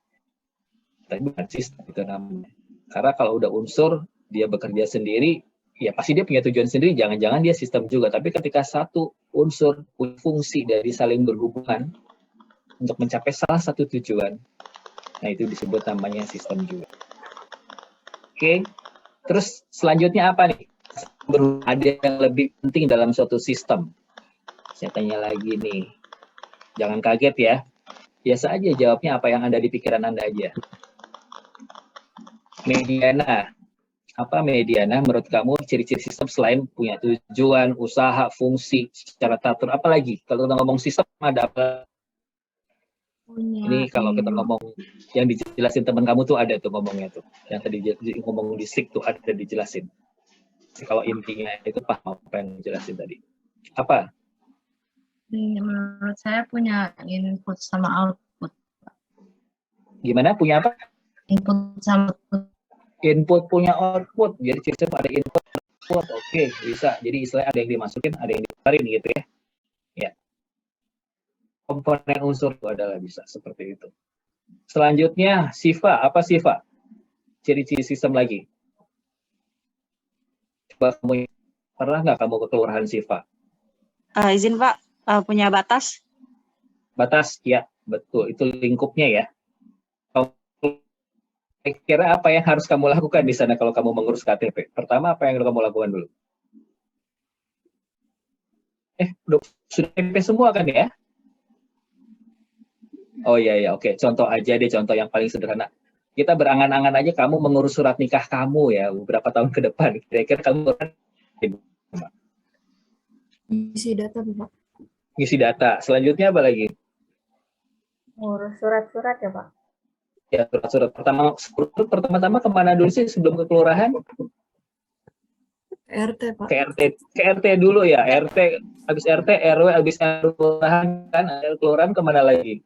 S12: Tapi bukan sistem itu namanya. Karena kalau udah unsur, dia bekerja sendiri, ya pasti dia punya tujuan sendiri, jangan-jangan dia sistem juga. Tapi ketika satu unsur punya fungsi dari saling berhubungan untuk mencapai salah satu tujuan, nah itu disebut namanya sistem juga. Oke, terus selanjutnya apa nih? Ada yang lebih penting dalam suatu sistem. Saya tanya lagi nih, jangan kaget ya. Biasa aja jawabnya apa yang ada di pikiran Anda aja. Mediana. Apa mediana menurut kamu ciri-ciri sistem selain punya tujuan, usaha, fungsi, secara teratur, apa lagi? Kalau kita ngomong sistem ada apa? Ini kalau kita ngomong yang dijelasin teman kamu tuh ada tuh ngomongnya tuh. Yang tadi ngomong di SIG tuh ada dijelasin. Kalau intinya itu paham apa yang dijelasin tadi. Apa?
S16: Menurut saya punya input sama output.
S12: Gimana? Punya apa?
S16: Input sama output.
S12: Input punya output. Jadi sistem ada input, output. Oke, bisa. Jadi istilahnya ada yang dimasukin, ada yang dikeluarin gitu ya. Ya. Komponen unsur itu adalah bisa seperti itu. Selanjutnya, Siva. Apa Siva? Ciri-ciri sistem lagi. Coba kamu, pernah nggak kamu ke kelurahan Siva?
S17: Izin Pak, punya batas?
S12: Batas, ya, betul. Itu lingkupnya ya. Kira apa yang harus kamu lakukan di sana kalau kamu mengurus KTP? Pertama, apa yang kamu lakukan dulu? Sudah KTP semua kan ya? Oh iya, ya, oke. Contoh aja deh, contoh yang paling sederhana. Kita berangan-angan aja kamu mengurus surat nikah kamu ya, beberapa tahun ke depan. Kira-kira kamu
S6: Isi data, Pak.
S12: ngisi data. Selanjutnya apa lagi?
S10: Ngurus surat-surat ya, Pak.
S12: Ya, surat pertama-tama kemana dulu sih sebelum ke kelurahan?
S6: RT, Pak.
S12: Ke RT dulu ya. RT, habis RT, RW, habis kelurahan kan, kelurahan kemana lagi?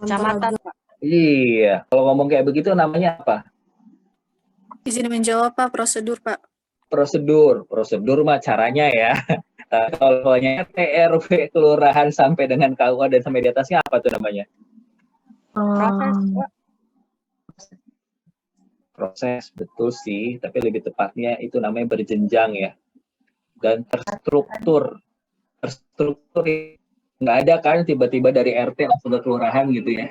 S17: Kecamatan, Pak.
S12: Iya, kalau ngomong kayak begitu namanya apa?
S15: Izin menjawab, Pak. Prosedur, Pak.
S12: Prosedur mah caranya ya. Kalau RT, RW, kelurahan sampai dengan KUA dan sampai di atasnya apa tuh namanya? Proses, betul sih, tapi lebih tepatnya itu namanya berjenjang ya. Dan terstruktur nggak ada kan tiba-tiba dari RT langsung ke kelurahan gitu ya.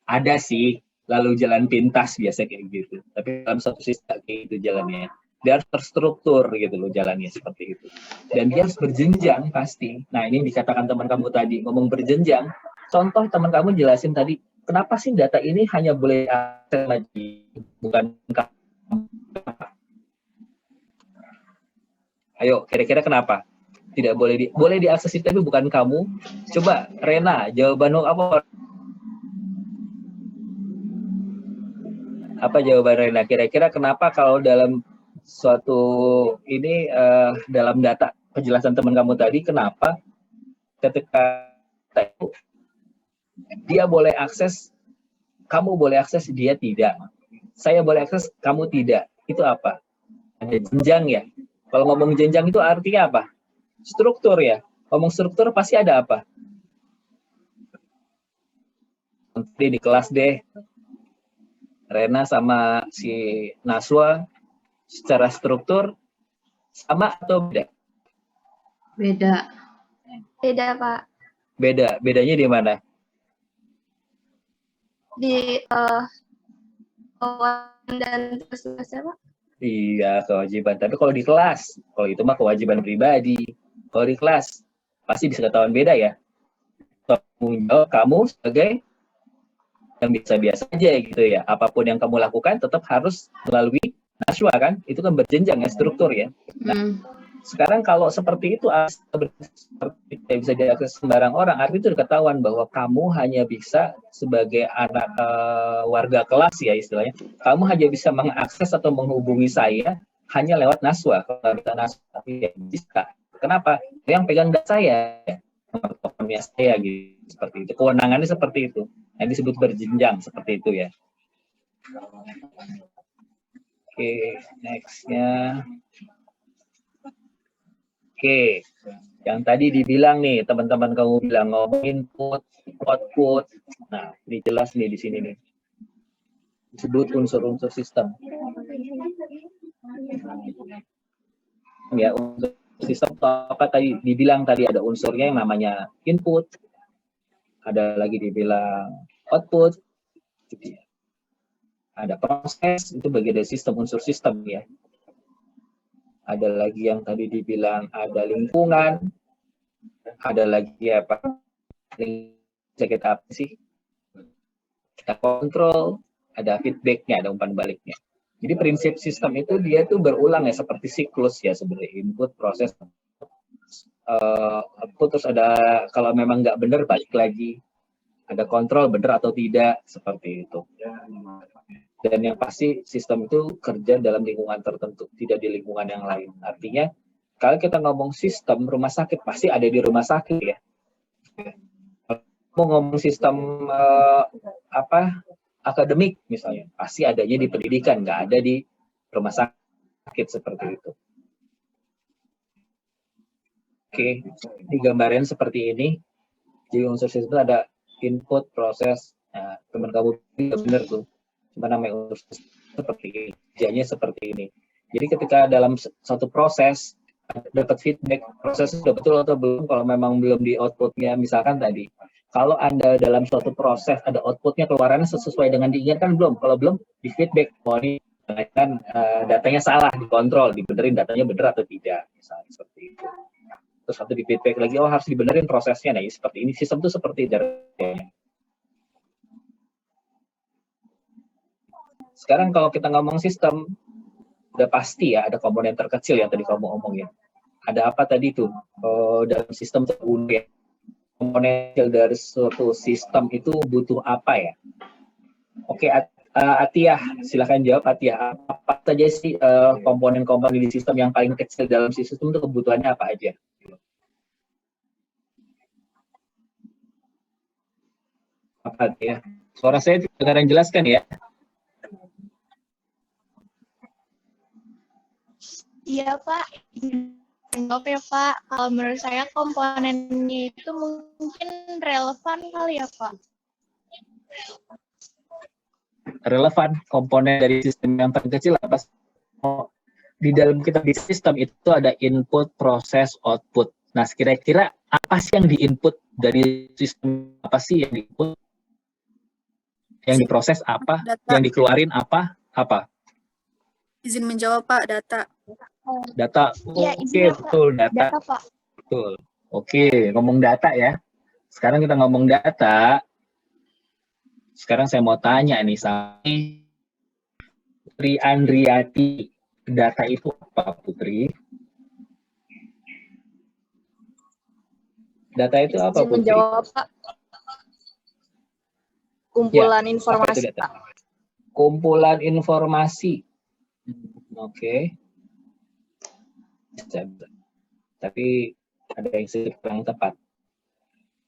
S12: Ada sih, lalu jalan pintas biasa kayak gitu. Tapi dalam satu sistem kayak gitu jalannya. Dia harus terstruktur gitu loh jalannya seperti itu. Dan dia harus berjenjang pasti. Nah ini dikatakan teman kamu tadi, ngomong berjenjang. Contoh teman kamu jelasin tadi, kenapa sih data ini hanya boleh akses lagi, bukan kamu? Ayo, kira-kira kenapa? Tidak boleh boleh diakses tapi bukan kamu. Coba Rena, jawabanmu apa? Apa jawaban Rena? Kira-kira kenapa kalau dalam suatu ini dalam data penjelasan teman kamu tadi, kenapa ketika dia boleh akses, kamu boleh akses, dia tidak. Saya boleh akses, kamu tidak. Itu apa? Ada jenjang ya. Kalau ngomong jenjang itu artinya apa? Struktur ya. Ngomong struktur pasti ada apa? Nanti di kelas deh. Rena sama si Naswa secara struktur sama atau beda?
S1: Beda.
S4: Beda, Pak.
S12: Beda. Bedanya di mana?
S4: Di dan tugasnya, Pak.
S12: Iya, kewajiban. Tapi kalau di kelas, kalau itu mah kewajiban pribadi. Kalau di kelas, pasti bisa ketahuan beda ya. Tanggung jawab kamu sebagai yang biasa-biasa aja gitu ya. Apapun yang kamu lakukan tetap harus melalui Naswa kan. Itu kan berjenjang ya, struktur ya. Nah, sekarang kalau seperti itu bisa diakses sembarang orang, artinya itu ketahuan bahwa kamu hanya bisa sebagai anak warga kelas ya istilahnya, kamu hanya bisa mengakses atau menghubungi saya hanya lewat Naswa. Kalau bisa Naswa ya bisa. Kenapa? Yang pegang data saya, nomor saya gitu, seperti itu. Kewenangannya seperti itu. Yang disebut berjenjang seperti itu ya. Oke, next-nya. Oke, yang tadi dibilang nih, teman-teman kamu bilang ngomong input, output. Nah, ini jelas nih di sini nih. Disebut unsur-unsur sistem. Ya, unsur sistem apa tadi dibilang tadi ada unsurnya yang namanya input. Ada lagi dibilang output. Gitu ya. Ada proses, itu bagian dari sistem, unsur sistem ya. Ada lagi yang tadi dibilang ada lingkungan, ada lagi apa? Kita apa sih? Kita kontrol, ada feedbacknya, ada umpan baliknya. Jadi prinsip sistem itu dia tuh berulang ya seperti siklus ya sebenarnya, input, proses, output, terus ada kalau memang nggak benar balik lagi, ada kontrol benar atau tidak, seperti itu. Dan yang pasti sistem itu kerja dalam lingkungan tertentu, tidak di lingkungan yang lain. Artinya kalau kita ngomong sistem rumah sakit pasti ada di rumah sakit ya. Mau ngomong sistem akademik misalnya, pasti adanya di pendidikan, nggak ada di rumah sakit, seperti itu. Oke, ini gambaran seperti ini. Jadi unsur sistem itu ada input, proses. Nah, teman kamu benar tuh. Cuma namanya unsur sistem seperti ini, kerjanya seperti ini. Jadi ketika dalam satu proses dapat feedback, proses sudah betul atau belum, kalau memang belum di outputnya, misalkan tadi, kalau Anda dalam suatu proses ada outputnya, keluarannya sesuai dengan diinginkan belum, kalau belum di feedback, oh ini kan datanya salah, dikontrol, dibenerin datanya benar atau tidak, misalnya seperti itu. Terus satu di feedback lagi, oh harus dibenerin prosesnya, nah seperti ini, sistem itu seperti itu. Sekarang kalau kita ngomong sistem, udah pasti ya ada komponen terkecil yang tadi kamu omongin. Ada apa tadi tuh? Dalam sistem terbunuh ya. Komponen dari suatu sistem itu butuh apa ya? Oke, Atiyah, silahkan jawab Atiyah. Apa saja sih komponen-komponen di sistem yang paling kecil dalam sistem itu kebutuhannya apa aja? Apa Atiyah? Suara saya tidak ada yang jelaskan ya?
S5: Iya Pak, jawab ya Pak. Kalau menurut saya komponennya itu mungkin relevan kali ya Pak.
S12: Relevan komponen dari sistem yang paling kecil apa? Di dalam kita di sistem itu ada input, proses, output. Nah, kira-kira apa sih yang di-input dari sistem? Apa sih yang di-input? Yang diproses apa?
S15: Data.
S12: Yang dikeluarin apa? Apa?
S15: Izin menjawab Pak, data.
S12: Data.
S5: Ya,
S12: Oke, betul data.
S5: Data Pak.
S12: Betul. Oke, ngomong data ya. Sekarang kita ngomong data. Sekarang saya mau tanya nih sama Putri Andriati. Data itu apa, Putri? Data itu apa,
S3: Izin
S12: Putri?
S3: menjawab Pak. Kumpulan
S12: Ya,
S3: informasi
S12: data?
S3: Pak.
S12: Kumpulan informasi. Oke. Tapi ada yang sedikit kurang tepat.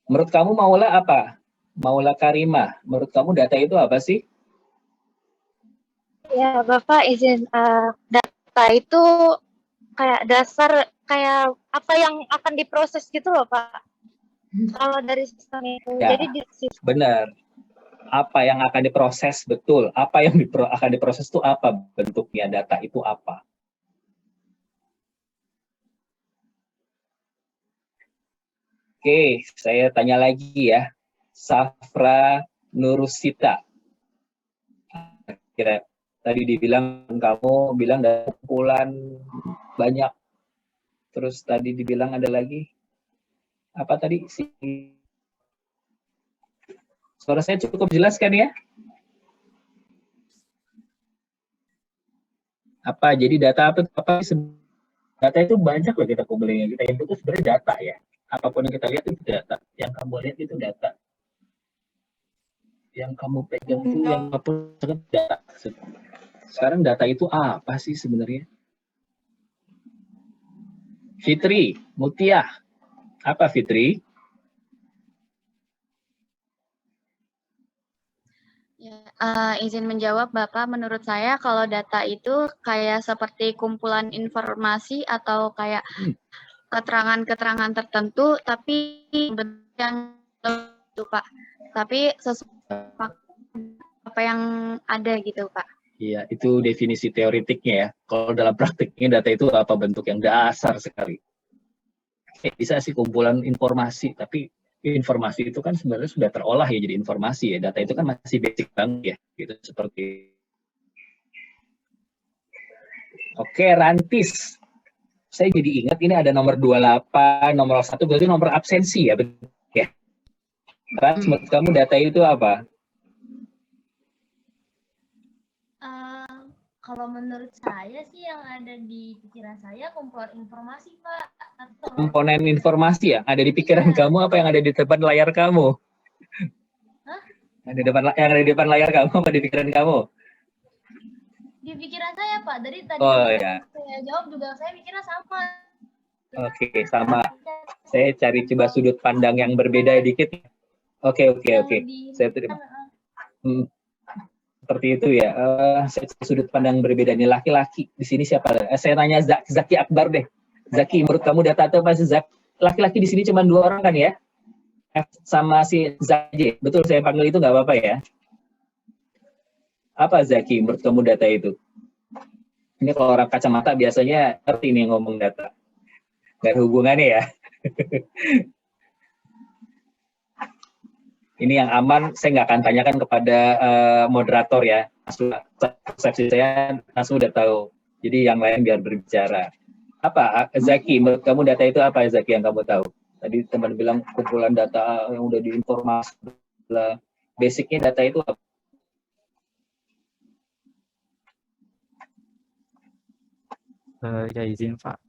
S12: Menurut kamu Maula apa? Maula Karimah, menurut kamu data itu apa sih?
S18: Ya, Bapak izin data itu kayak dasar, kayak apa yang akan diproses gitu loh, Pak. Kalau dari sistem itu.
S12: Ya,
S18: jadi di sistem.
S12: benar. Apa yang akan diproses, betul. Apa yang akan diproses itu apa bentuknya, data itu apa? Oke, saya tanya lagi ya. Safra Nurusita. Kira tadi dibilang, kamu bilang ada kumpulan banyak. Terus tadi dibilang ada lagi. Apa tadi? Suara saya cukup jelas kan ya? Apa? Jadi data apa? Data itu banyak loh kita kumpulin. Kita input itu sebenarnya data ya. Apapun yang kita lihat itu data. Yang kamu lihat itu data. Yang kamu pegang itu yang apapun data. Sekarang data itu apa sih sebenarnya? Fitri, Mutiah. Apa Fitri?
S8: Ya, izin menjawab Bapak, menurut saya kalau data itu kayak seperti kumpulan informasi atau kayak keterangan-keterangan tertentu, tapi yang itu Pak, tapi sesuai apa yang ada gitu Pak.
S12: Iya, itu definisi teoretiknya ya. Kalau dalam praktiknya data itu apa bentuk yang dasar sekali. Bisa sih kumpulan informasi, tapi informasi itu kan sebenarnya sudah terolah ya jadi informasi ya. Data itu kan masih basic banget ya, gitu seperti. Oke, Rantis. Saya jadi ingat ini ada nomor 28, nomor 1 berarti nomor absensi ya, betul ya. Rantis, menurut kamu data itu apa?
S19: Kalau menurut saya sih yang ada di pikiran saya kumpulan informasi Pak,
S12: komponen informasi yang ada di pikiran kamu apa yang ada di depan layar kamu? Yang ada di depan layar kamu apa di pikiran kamu?
S1: Di pikiran saya, Pak. Dari tadi
S12: Oh ya.
S1: saya jawab juga saya mikirnya sama.
S12: Oke, sama. Saya cari coba sudut pandang yang berbeda dikit. Oke. Saya terima. Seperti itu ya. Saya cari sudut pandang berbeda nih, laki-laki. Di sini siapa? Saya nanya Zaki Akbar deh. Zaki, menurut kamu data itu apa sih, Zak? Laki-laki di sini cuma 2 orang kan ya? F sama si Zaki. Betul saya panggil itu nggak apa-apa ya? Apa Zaki, menurut kamu data itu? Ini kalau orang kacamata biasanya ngerti nih ngomong data. Nggak ada hubungannya ya. Ini yang aman, saya nggak akan tanyakan kepada moderator ya. Persepsi saya langsung udah tahu. Jadi yang lain biar berbicara. Apa, Zaki, menurut kamu data itu apa Zaki yang kamu tahu? Tadi teman bilang kumpulan data yang udah diinformasi. Basicnya data itu apa?
S14: Ya izin Pak.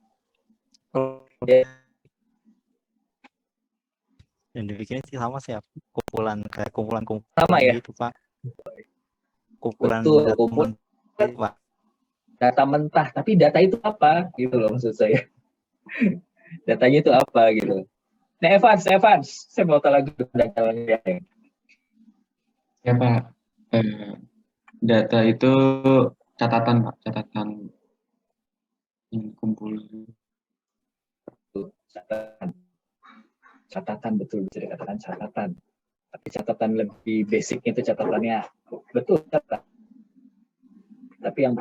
S14: Yang dibikin sih sama sih ya, kumpulan
S12: sama ya
S14: gitu Pak. Kumpulan
S12: Pak. Data mentah, tapi data itu apa gitu loh maksud saya. Datanya itu apa gitu. Nah Evans, saya mau tahu lagi datanya.
S13: Ya Pak, data itu catatan Pak, catatan kumpulan.
S12: Catatan betul bisa dikatakan catatan. Tapi catatan lebih basic itu catatannya betul catatan. Tapi yang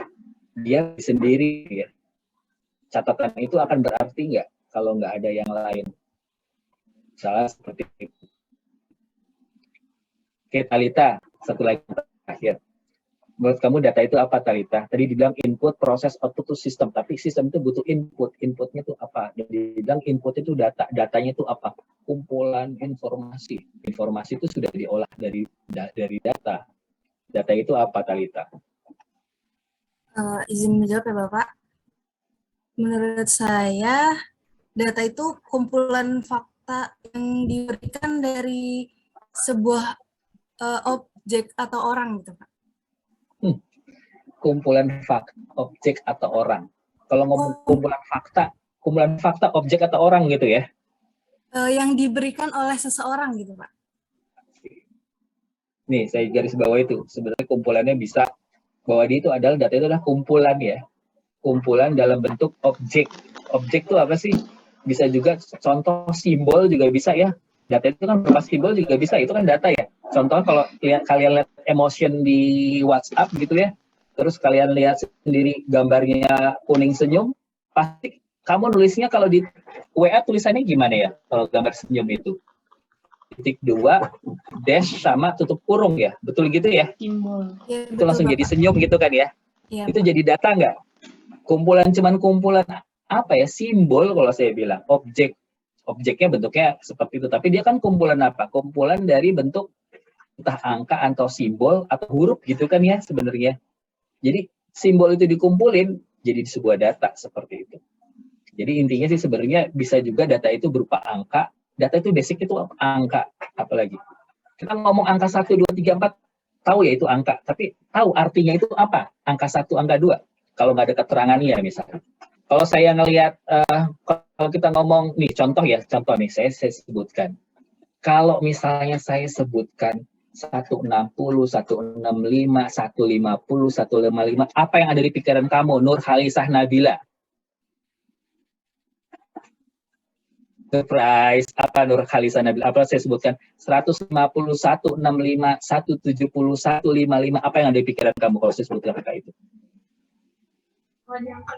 S12: dia sendiri ya, catatan itu akan berarti nggak kalau nggak ada yang lain. Salah seperti itu. Oke, Talita, satu lagi terakhir. Menurut kamu data itu apa, Talita? Tadi dibilang input, proses, output itu sistem. Tapi sistem itu butuh input. Inputnya itu apa? Jadi dibilang input itu data. Datanya itu apa? Kumpulan informasi. Informasi itu sudah diolah dari data. Data itu apa, Talita?
S15: Izin menjawab ya Bapak. Menurut saya, data itu kumpulan fakta yang diberikan dari sebuah objek atau orang gitu Pak.
S12: Kumpulan fakta, objek atau orang. Kalau ngomong kumpulan fakta, objek atau orang gitu ya?
S15: Yang diberikan oleh seseorang gitu Pak.
S12: Nih, saya garis bawah itu. Sebenarnya kumpulannya bisa, bahwa dia itu adalah, data itu adalah kumpulan ya. Kumpulan dalam bentuk objek. Objek itu apa sih? Bisa juga contoh simbol juga bisa ya. Data itu kan berupa simbol juga bisa, itu kan data ya. Contoh kalau kalian lihat emotion di WhatsApp gitu ya, terus kalian lihat sendiri gambarnya kuning senyum, pasti kamu nulisnya kalau di WA tulisannya gimana ya kalau gambar senyum itu? Titik 2, dash sama tutup kurung ya, betul gitu ya?
S1: Simbol.
S15: Ya,
S12: itu langsung jadi senyum gitu kan ya?
S15: Ya,
S12: itu jadi data nggak? Kumpulan apa ya? Simbol kalau saya bilang, objeknya bentuknya seperti itu, tapi dia kan kumpulan apa? Kumpulan dari bentuk entah angka atau simbol atau huruf gitu kan ya sebenarnya. Jadi simbol itu dikumpulin jadi sebuah data seperti itu. Jadi intinya sih sebenarnya bisa juga data itu berupa angka. Data itu basic itu angka, apalagi. Kita ngomong angka 1, 2, 3, 4, tahu ya itu angka. Tapi tahu artinya itu apa? Angka 1, angka 2. Kalau nggak ada keterangannya misalnya. Kalau saya ngelihat, kalau kita ngomong, nih contoh nih, saya sebutkan. Kalau misalnya saya sebutkan 160, 165, 150, 155, apa yang ada di pikiran kamu, Nurhalisah Nabila? Surprise, apa Nurhalisah Nabila? Apa saya sebutkan? 150, 165, 170, 155, apa yang ada di pikiran kamu kalau saya sebutkan angka itu?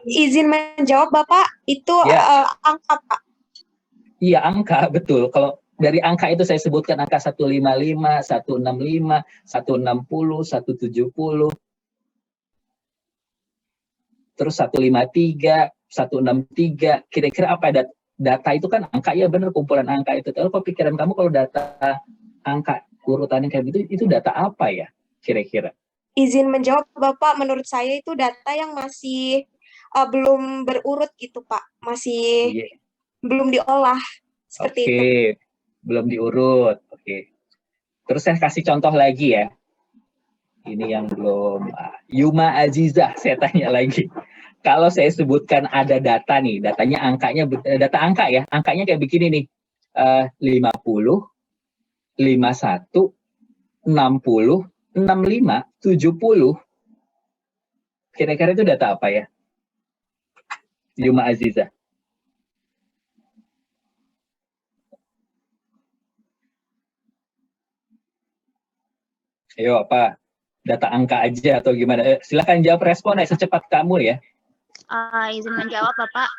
S9: Izin menjawab Bapak, itu
S12: ya.
S9: Angka Pak.
S12: Iya angka, betul. Kalau dari angka itu saya sebutkan angka 155, 165, 160, 170, terus 153, 163, kira-kira apa data itu kan angka ya benar, kumpulan angka itu. Kalau pikiran kamu kalau data angka urutannya kayak gitu, itu data apa ya kira-kira?
S9: Izin menjawab Bapak, menurut saya itu data yang masih belum berurut gitu Pak, masih. belum diolah. Seperti itu.
S12: Oke, belum diurut. Oke. Terus saya kasih contoh lagi ya. Ini yang belum. Yuma Azizah, saya tanya lagi. Kalau saya sebutkan ada data nih, datanya angkanya, data angka ya, angkanya kayak begini nih. 50, 51, 60, 65, 70. Kira-kira itu data apa ya? Yuma Azizah. Ayo apa? Data angka aja atau gimana? Silakan jawab, respon ya secepat kamu ya.
S8: Izin menjawab, Bapak.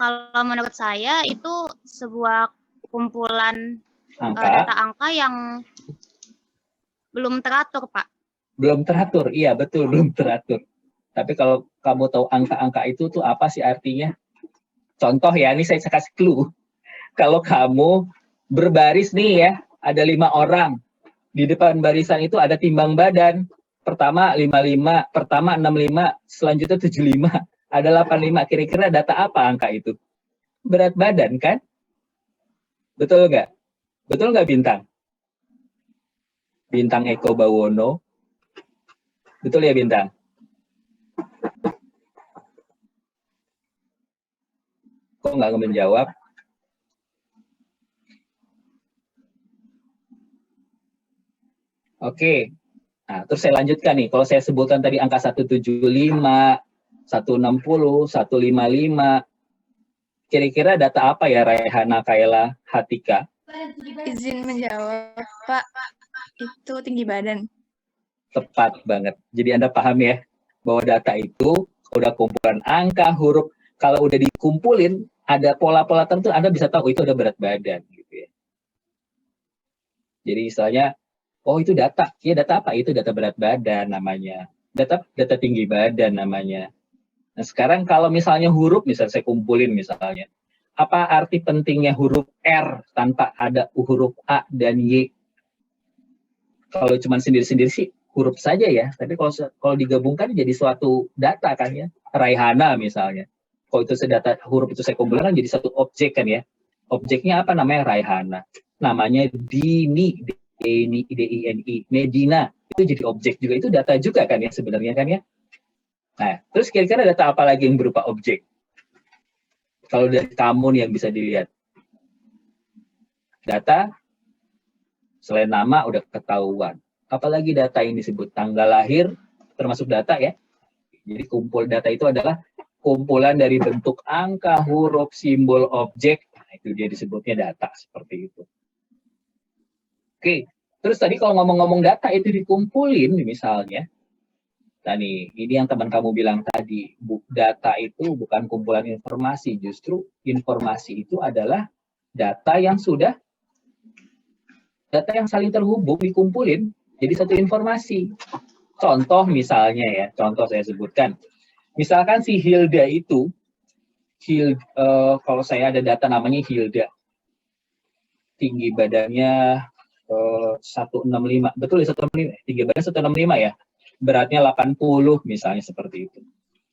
S8: Kalau menurut saya itu sebuah kumpulan data angka yang belum teratur, Pak.
S12: Belum teratur, iya betul, belum teratur. Tapi kalau kamu tahu angka-angka itu tuh apa sih artinya? Contoh ya, ini saya kasih clue. Kalau kamu berbaris nih ya, ada 5 orang. Di depan barisan itu ada timbang badan. Pertama 55, pertama 65, selanjutnya 75, ada 85. Kira-kira data apa angka itu? Berat badan kan? Betul nggak? Betul nggak Bintang? Bintang Eko Bawono. Betul ya Bintang? Kok nggak menjawab? Oke, nah terus saya lanjutkan nih. Kalau saya sebutkan tadi angka 175, 160, 155, kira-kira data apa ya Raihana, Kaila, Hatika?
S5: Izin menjawab, Pak. Itu tinggi badan.
S12: Tepat banget. Jadi Anda paham ya, bahwa data itu udah kumpulan angka, huruf. Kalau udah dikumpulin, ada pola-pola tertentu, Anda bisa tahu itu ada berat badan. Gitu ya. Jadi istilahnya, oh itu data. Ya data apa? Itu data berat badan namanya. Data tinggi badan namanya. Nah sekarang kalau misalnya huruf, misalnya saya kumpulin misalnya. Apa arti pentingnya huruf R tanpa ada huruf A dan Y? Kalau cuma sendiri-sendiri sih huruf saja ya. Tapi kalau digabungkan jadi suatu data kan ya. Raihana misalnya. Kalau itu data huruf itu saya kumpulkan jadi satu objek kan ya. Objeknya apa namanya? Raihana. Namanya Dini. D-I-N-I, Medina, itu jadi objek juga, itu data juga kan ya sebenarnya kan ya. Nah, terus kira-kira data apa lagi yang berupa objek? Kalau dari kamu nih yang bisa dilihat. Data, selain nama udah ketahuan. Apalagi data yang disebut tanggal lahir, termasuk data ya. Jadi kumpul data itu adalah kumpulan dari bentuk angka, huruf, simbol, objek. Nah, itu dia disebutnya data, seperti itu. Oke, terus tadi kalau ngomong-ngomong data itu dikumpulin misalnya, nah nih, ini yang teman kamu bilang tadi, data itu bukan kumpulan informasi, justru informasi itu adalah data yang saling terhubung, dikumpulin, jadi satu informasi. Contoh misalnya ya, contoh saya sebutkan, misalkan si Hilda itu, kalau saya ada data namanya Hilda, tinggi badannya 165, betul ya 165, tinggi badan 165 ya, beratnya 80 misalnya seperti itu.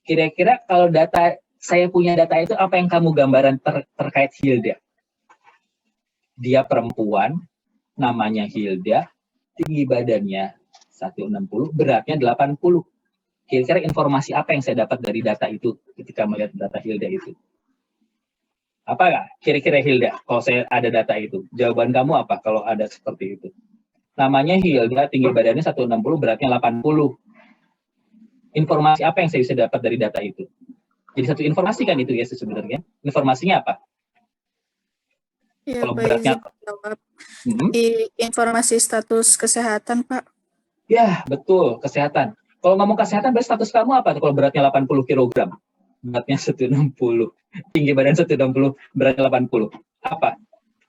S12: Kira-kira kalau saya punya data itu, apa yang kamu gambaran terkait Hilda? Dia perempuan, namanya Hilda, tinggi badannya 160, beratnya 80. Kira-kira informasi apa yang saya dapat dari data itu ketika melihat data Hilda itu? Apa nggak? Kira-kira Hilda, kalau saya ada data itu, jawaban kamu apa kalau ada seperti itu? Namanya Hilda, tinggi badannya 160, beratnya 80. Informasi apa yang saya bisa dapat dari data itu? Jadi satu informasi kan itu ya sebenarnya. Informasinya apa?
S15: Ya,
S12: kalau
S15: Pak,
S12: beratnya...
S15: jawab. Informasi status kesehatan, Pak.
S12: Ya, betul, kesehatan. Kalau ngomong kesehatan, berarti status kamu apa? Kalau beratnya 80 kg, beratnya 160. Tinggi badan 160, beratnya 80. Apa?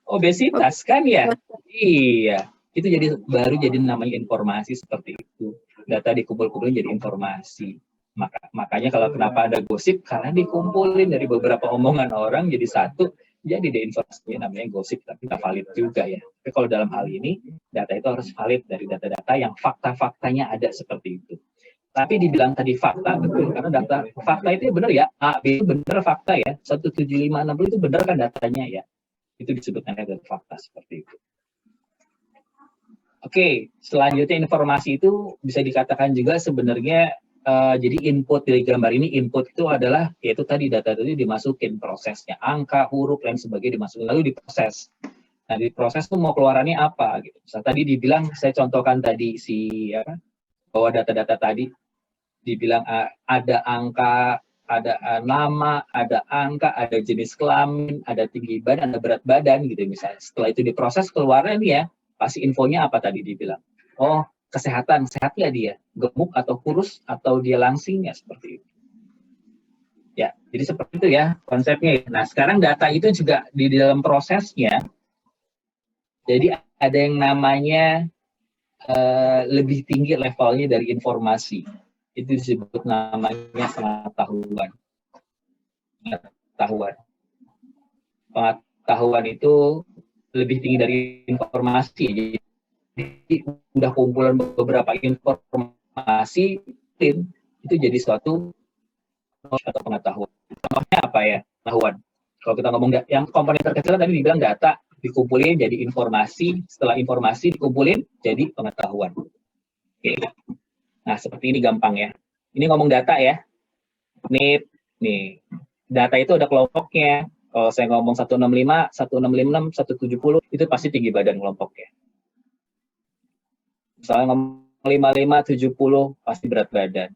S12: Obesitas kan ya? Iya. Itu baru jadi namanya informasi seperti itu. Data dikumpul-kumpulin jadi informasi. Makanya kalau kenapa ada gosip, karena dikumpulin dari beberapa omongan orang jadi satu, jadi informasinya namanya gosip, tapi nggak valid juga ya. Tapi kalau dalam hal ini, data itu harus valid dari data-data yang fakta-faktanya ada seperti itu. Tapi dibilang tadi fakta, betul, karena data fakta itu benar ya, A, B itu benar fakta ya, 17560 itu benar kan datanya ya. Itu disebutkan data fakta seperti itu. Oke, selanjutnya informasi itu bisa dikatakan juga sebenarnya jadi input dari gambar ini, input itu adalah yaitu tadi data itu dimasukin prosesnya, angka, huruf, dan sebagainya dimasukin lalu diproses. Nah, diproses itu mau keluarannya apa gitu. Misalnya tadi dibilang, saya contohkan tadi bahwa data-data tadi dibilang ada angka, ada nama, ada angka, ada jenis kelamin, ada tinggi badan, ada berat badan gitu misalnya. Setelah itu diproses keluarnya nih ya, pasti infonya apa tadi dibilang. Oh, kesehatan, sehat nggak dia? Gemuk atau kurus atau dia langsing ya, seperti itu. Ya, jadi seperti itu ya konsepnya. Nah, sekarang data itu juga di dalam prosesnya, jadi ada yang namanya lebih tinggi levelnya dari informasi. Itu disebut namanya pengetahuan. Pengetahuan itu lebih tinggi dari informasi. Jadi udah kumpulan beberapa informasi itu jadi suatu atau pengetahuan. Contohnya apa ya? Pengetahuan. Kalau kita ngomong yang komponen terkecil tadi dibilang data dikumpulin jadi informasi, setelah informasi dikumpulin jadi pengetahuan. Oke. Nah, seperti ini gampang ya. Ini ngomong data ya. Nih, data itu ada kelompoknya. Kalau saya ngomong 165, 1656, 170, itu pasti tinggi badan kelompoknya. Misalnya ngomong 55, 70, pasti berat badan.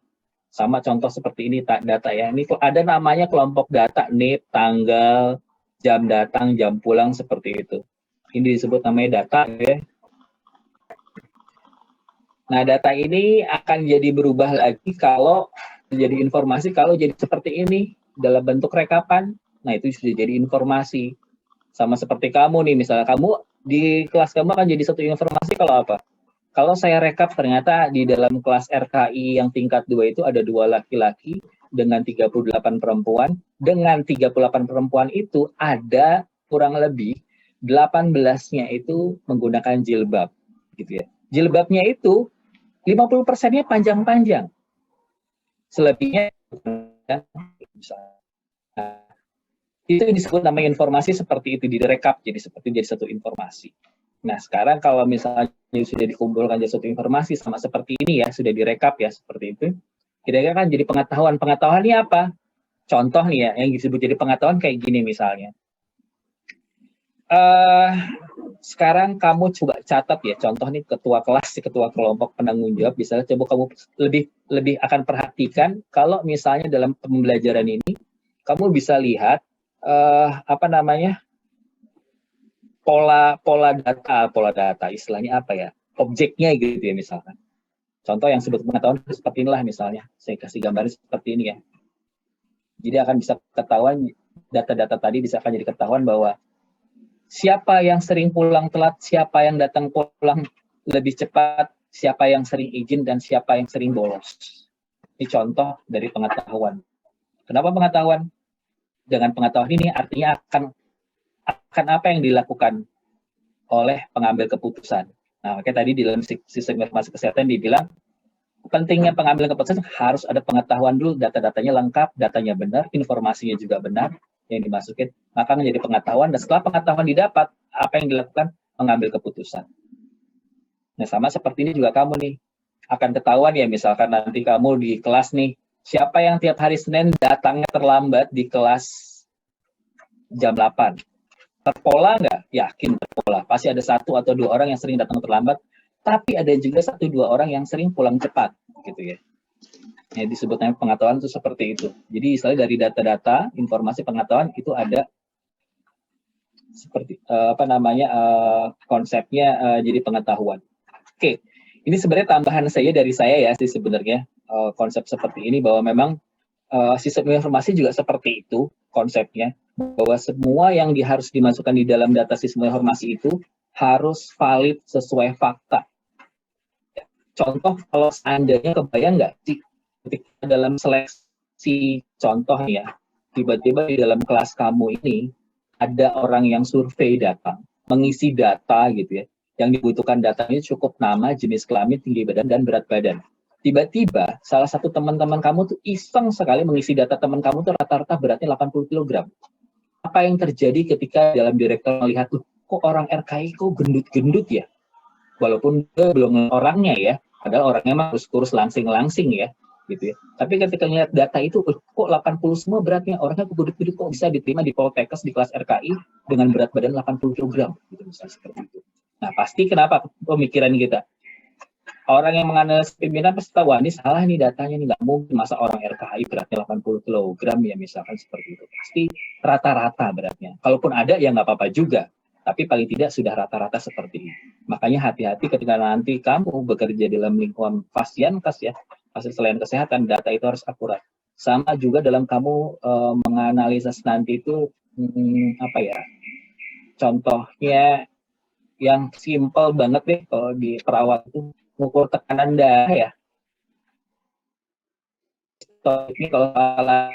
S12: Sama contoh seperti ini, data ya. Ini ada namanya kelompok data, NIP, tanggal, jam datang, jam pulang, seperti itu. Ini disebut namanya data ya. Nah, data ini akan jadi berubah lagi kalau jadi informasi, kalau jadi seperti ini, dalam bentuk rekapan. Nah, itu sudah jadi informasi. Sama seperti kamu nih, misalnya kamu di kelas kamu akan jadi satu informasi kalau apa? Kalau saya rekap ternyata di dalam kelas RKI yang tingkat 2 itu ada 2 laki-laki dengan 38 perempuan. Dengan 38 perempuan itu ada kurang lebih 18-nya itu menggunakan jilbab. Gitu ya. Jilbabnya itu 50%-nya panjang-panjang. Selebihnya itu disebut namanya informasi seperti itu, direkap jadi satu informasi. Nah, sekarang kalau misalnya sudah dikumpulkan jadi satu informasi sama seperti ini ya, sudah direkap ya seperti itu, kira-kira kan jadi pengetahuan. Pengetahuan ini apa? Contoh nih ya, yang disebut jadi pengetahuan kayak gini misalnya. Sekarang kamu coba catat ya, contoh nih ketua kelas, ketua kelompok penanggung jawab, misalnya coba kamu lebih akan perhatikan kalau misalnya dalam pembelajaran ini kamu bisa lihat pola data istilahnya apa ya, objeknya gitu ya misalkan. Contoh yang sebut pengetahuan seperti inilah misalnya, saya kasih gambarnya seperti ini ya. Jadi akan bisa ketahuan data-data tadi bisa akan jadi ketahuan bahwa siapa yang sering pulang telat, siapa yang datang pulang lebih cepat, siapa yang sering izin dan siapa yang sering bolos. Ini contoh dari pengetahuan. Kenapa pengetahuan? Dengan pengetahuan ini artinya akan apa yang dilakukan oleh pengambil keputusan. Nah, makanya tadi di dalam sistem informasi kesehatan dibilang pentingnya pengambilan keputusan harus ada pengetahuan dulu, data-datanya lengkap, datanya benar, informasinya juga benar yang dimasukin, maka menjadi pengetahuan, dan setelah pengetahuan didapat, apa yang dilakukan? Mengambil keputusan. Nah, sama seperti ini juga kamu nih, akan ketahuan ya, misalkan nanti kamu di kelas nih, siapa yang tiap hari Senin datangnya terlambat di kelas jam 8? Terpola nggak? Yakin terpola. Pasti ada 1 atau 2 orang yang sering datang terlambat, tapi ada juga 1-2 orang yang sering pulang cepat, gitu ya. Ya, disebutnya pengetahuan itu seperti itu. Jadi misalnya dari data-data, informasi pengetahuan itu ada seperti konsepnya jadi pengetahuan. Oke, ini sebenarnya tambahan dari saya ya sih sebenarnya konsep seperti ini, bahwa memang sistem informasi juga seperti itu konsepnya, bahwa semua yang harus dimasukkan di dalam data sistem informasi itu harus valid sesuai fakta. Contoh, kalau seandainya kebayang nggak sih ketika dalam seleksi contoh ya, tiba-tiba di dalam kelas kamu ini ada orang yang survei datang, mengisi data gitu ya, yang dibutuhkan datanya cukup nama, jenis kelamin, tinggi badan, dan berat badan. tiba-tiba salah satu teman-teman kamu tuh iseng sekali mengisi data teman kamu tuh rata-rata beratnya 80 kg. Apa yang terjadi ketika dalam direktur melihat tuh, kok orang RKI kok gendut-gendut ya? Walaupun dia belum orangnya ya, padahal orangnya mah kurus-kurus langsing-langsing ya, gitu ya. Tapi ketika lihat data itu, kok 80 semua beratnya, orangnya gendut-gendut kok bisa diterima di Poltekkes di kelas RKI dengan berat badan 80 kg, gitu misalnya seperti itu. Nah pasti kenapa pemikiran kita? Orang yang menganalisis pimpinan pasti tahu, wah ini salah nih datanya, nih nggak mungkin masa orang RKI beratnya 80 kg ya misalkan seperti itu. Pasti rata-rata beratnya. Kalaupun ada ya nggak apa-apa juga, tapi paling tidak sudah rata-rata seperti ini. Makanya hati-hati ketika nanti kamu bekerja dalam lingkungan Fasyankes ya, selain kesehatan, data itu harus akurat. Sama juga dalam kamu menganalisis nanti itu apa ya? Contohnya yang simple banget deh kalau di perawat itu mengukur tekanan darah ya. Ini kalau salah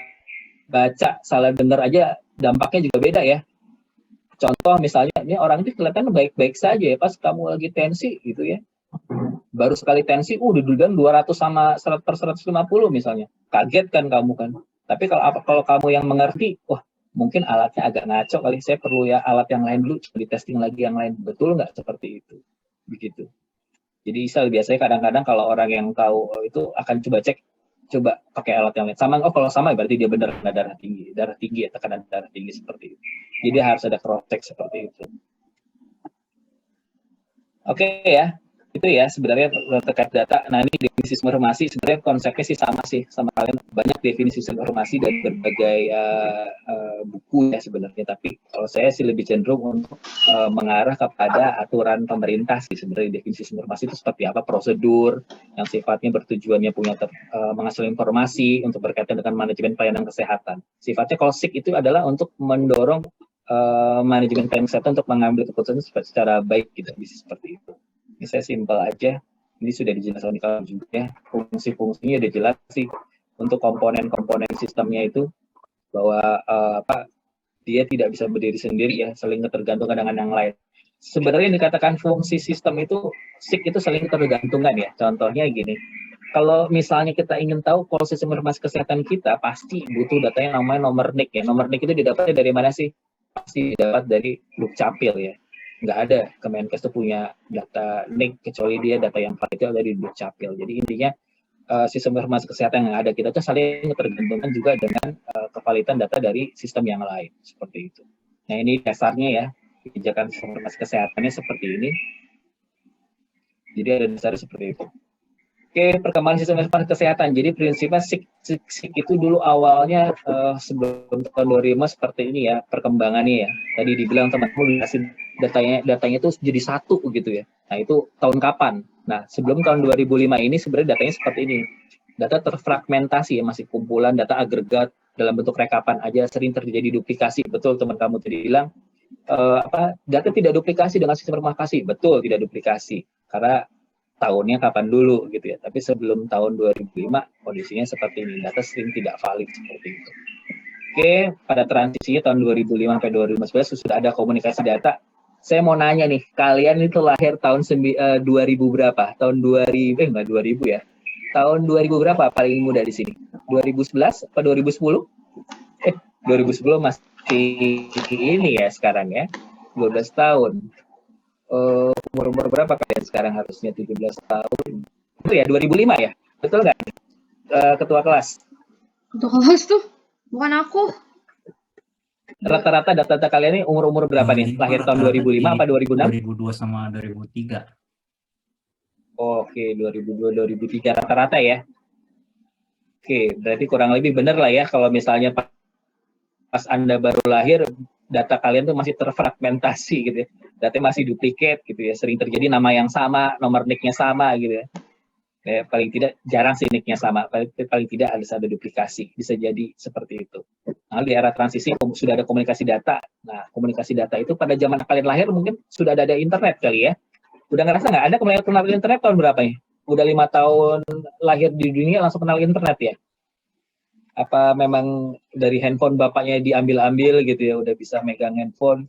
S12: baca, salah dengar aja dampaknya juga beda ya. Contoh misalnya, ini orang itu kelihatan baik-baik saja ya, pas kamu lagi tensi gitu ya. Baru sekali tensi, dibilang 200 sama 100/150 misalnya. Kaget kan kamu kan. Tapi kalau kamu yang mengerti, wah mungkin alatnya agak ngaco kali, saya perlu ya alat yang lain dulu, di testing lagi yang lain. Betul nggak seperti itu? Begitu. Jadi biasanya kadang-kadang kalau orang yang tahu itu akan coba pakai alat yang lain. Sama, kalau sama berarti dia benar kena darah tinggi ya, tekanan darah tinggi seperti itu. Jadi harus ada cross check seperti itu. Oke ya, itu ya sebenarnya terkait data. Nah ini definisi sistem informasi sebenarnya konsepnya sih sama kalian. Banyak definisi sistem informasi dari berbagai buku ya sebenarnya. Tapi kalau saya sih lebih cenderung untuk mengarah kepada aturan pemerintah sih sebenarnya. Definisi sistem informasi itu seperti apa, prosedur yang sifatnya bertujuannya menghasilkan informasi untuk berkaitan dengan manajemen pelayanan kesehatan. Sifatnya kalau SIK itu adalah untuk mendorong manajemen pelayanan kesehatan untuk mengambil keputusan secara baik gitu, bisa seperti itu. Ini saya simpel aja. Ini sudah dijelaskan kalau juga ya. Fungsi-fungsinya udah jelas sih untuk komponen-komponen sistemnya itu bahwa dia tidak bisa berdiri sendiri ya, saling ketergantungan dengan yang lain. Sebenarnya yang dikatakan fungsi sistem itu SIK itu saling ketergantungan ya. Contohnya gini. Kalau misalnya kita ingin tahu kalau sistem informasi kesehatan kita pasti butuh datanya namanya nomor NIK ya. Nomor NIK itu didapatnya dari mana sih? Pasti didapat dari Dukcapil ya. Nggak ada Kemenkes itu punya data NIK kecuali dia data yang valid itu ada di Dukcapil. Jadi intinya sistem informasi kesehatan yang ada kita itu saling tergantungan juga dengan kevalidan data dari sistem yang lain seperti itu. Nah ini dasarnya ya kebijakan sistem informasi kesehatannya seperti ini. Jadi ada dasar seperti itu. Oke, perkembangan sistem informasi kesehatan. Jadi prinsipnya SIK itu dulu awalnya sebelum tahun 2005 seperti ini ya perkembangannya ya. Tadi dibilang teman-teman dikasih datanya itu jadi satu gitu ya. Nah itu tahun kapan? Nah sebelum tahun 2005 ini sebenarnya datanya seperti ini. Data terfragmentasi ya, masih kumpulan data agregat dalam bentuk rekapan aja, sering terjadi duplikasi. Betul teman kamu tadi bilang data tidak duplikasi dengan sistem informasi. Betul tidak duplikasi karena tahunnya kapan dulu gitu ya. Tapi sebelum tahun 2005 kondisinya seperti ini. Data sering tidak valid seperti itu. Oke, pada transisinya tahun 2005 sampai 2015 sudah ada komunikasi data. Saya mau nanya nih, kalian itu lahir tahun 2000 berapa? Tahun 2000 enggak 2000 ya. Tahun 2000 berapa paling muda di sini? 2011 atau 2010? 2010 masih ini ya sekarang ya. 12 tahun. Umur berapa kalian sekarang harusnya 17 tahun? Itu ya 2005 ya? Betul nggak? Ketua kelas.
S1: Ketua kelas tuh bukan aku.
S12: Rata-rata data kalian ini umur berapa nih? Lahir tahun 2005 apa 2006?
S19: 2002 sama 2003.
S12: Oke, 2002 2003 rata-rata ya. Oke, berarti kurang lebih benar lah ya kalau misalnya pas Anda baru lahir data kalian tuh masih terfragmentasi gitu ya. Datanya masih duplikat gitu ya. Sering terjadi nama yang sama, nomor NIK-nya sama gitu ya. Paling tidak jarang sih NIK-nya sama. Paling tidak ada duplikasi. Bisa jadi seperti itu. Nah, di era transisi sudah ada komunikasi data. Nah, komunikasi data itu pada zaman kalian lahir mungkin sudah ada internet kali ya. Udah ngerasa nggak ada kenal internet tahun berapa ya? Udah 5 tahun lahir di dunia langsung kenal internet ya? Apa memang dari handphone bapaknya diambil-ambil gitu ya, udah bisa megang handphone,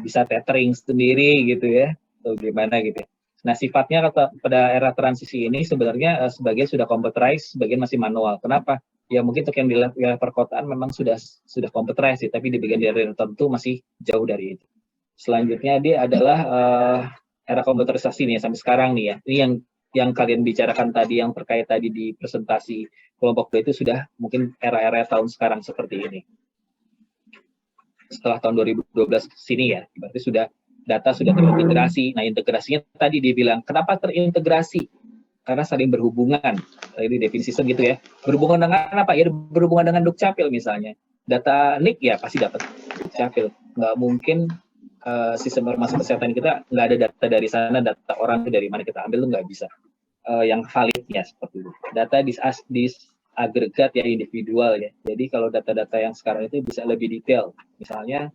S12: bisa tethering sendiri gitu ya, atau gimana gitu ya. Nah, sifatnya pada era transisi ini sebenarnya sebagian sudah computerized, sebagian masih manual. Kenapa? Ya mungkin untuk yang di wilayah perkotaan memang sudah computerized, tapi di bagian daerah tertentu masih jauh dari itu. Selanjutnya dia adalah era komputerisasi nih sampai sekarang nih ya. Ini yang kalian bicarakan tadi, yang terkait tadi di presentasi kelompok 2 itu sudah mungkin era-era tahun sekarang seperti ini. Setelah tahun 2012 ke sini ya, berarti sudah data sudah terintegrasi. Nah, integrasinya tadi dibilang, kenapa terintegrasi? Karena saling berhubungan. Ini definisi sistem gitu ya. Berhubungan dengan apa? Ya berhubungan dengan Dukcapil misalnya. Data NIK ya pasti dapat Dukcapil. Nggak mungkin sistem informasi kesehatan kita nggak ada data dari sana, data orang itu dari mana kita ambil itu nggak bisa. Yang validnya seperti itu. Data disagregat ya individual ya. Jadi kalau data-data yang sekarang itu bisa lebih detail. Misalnya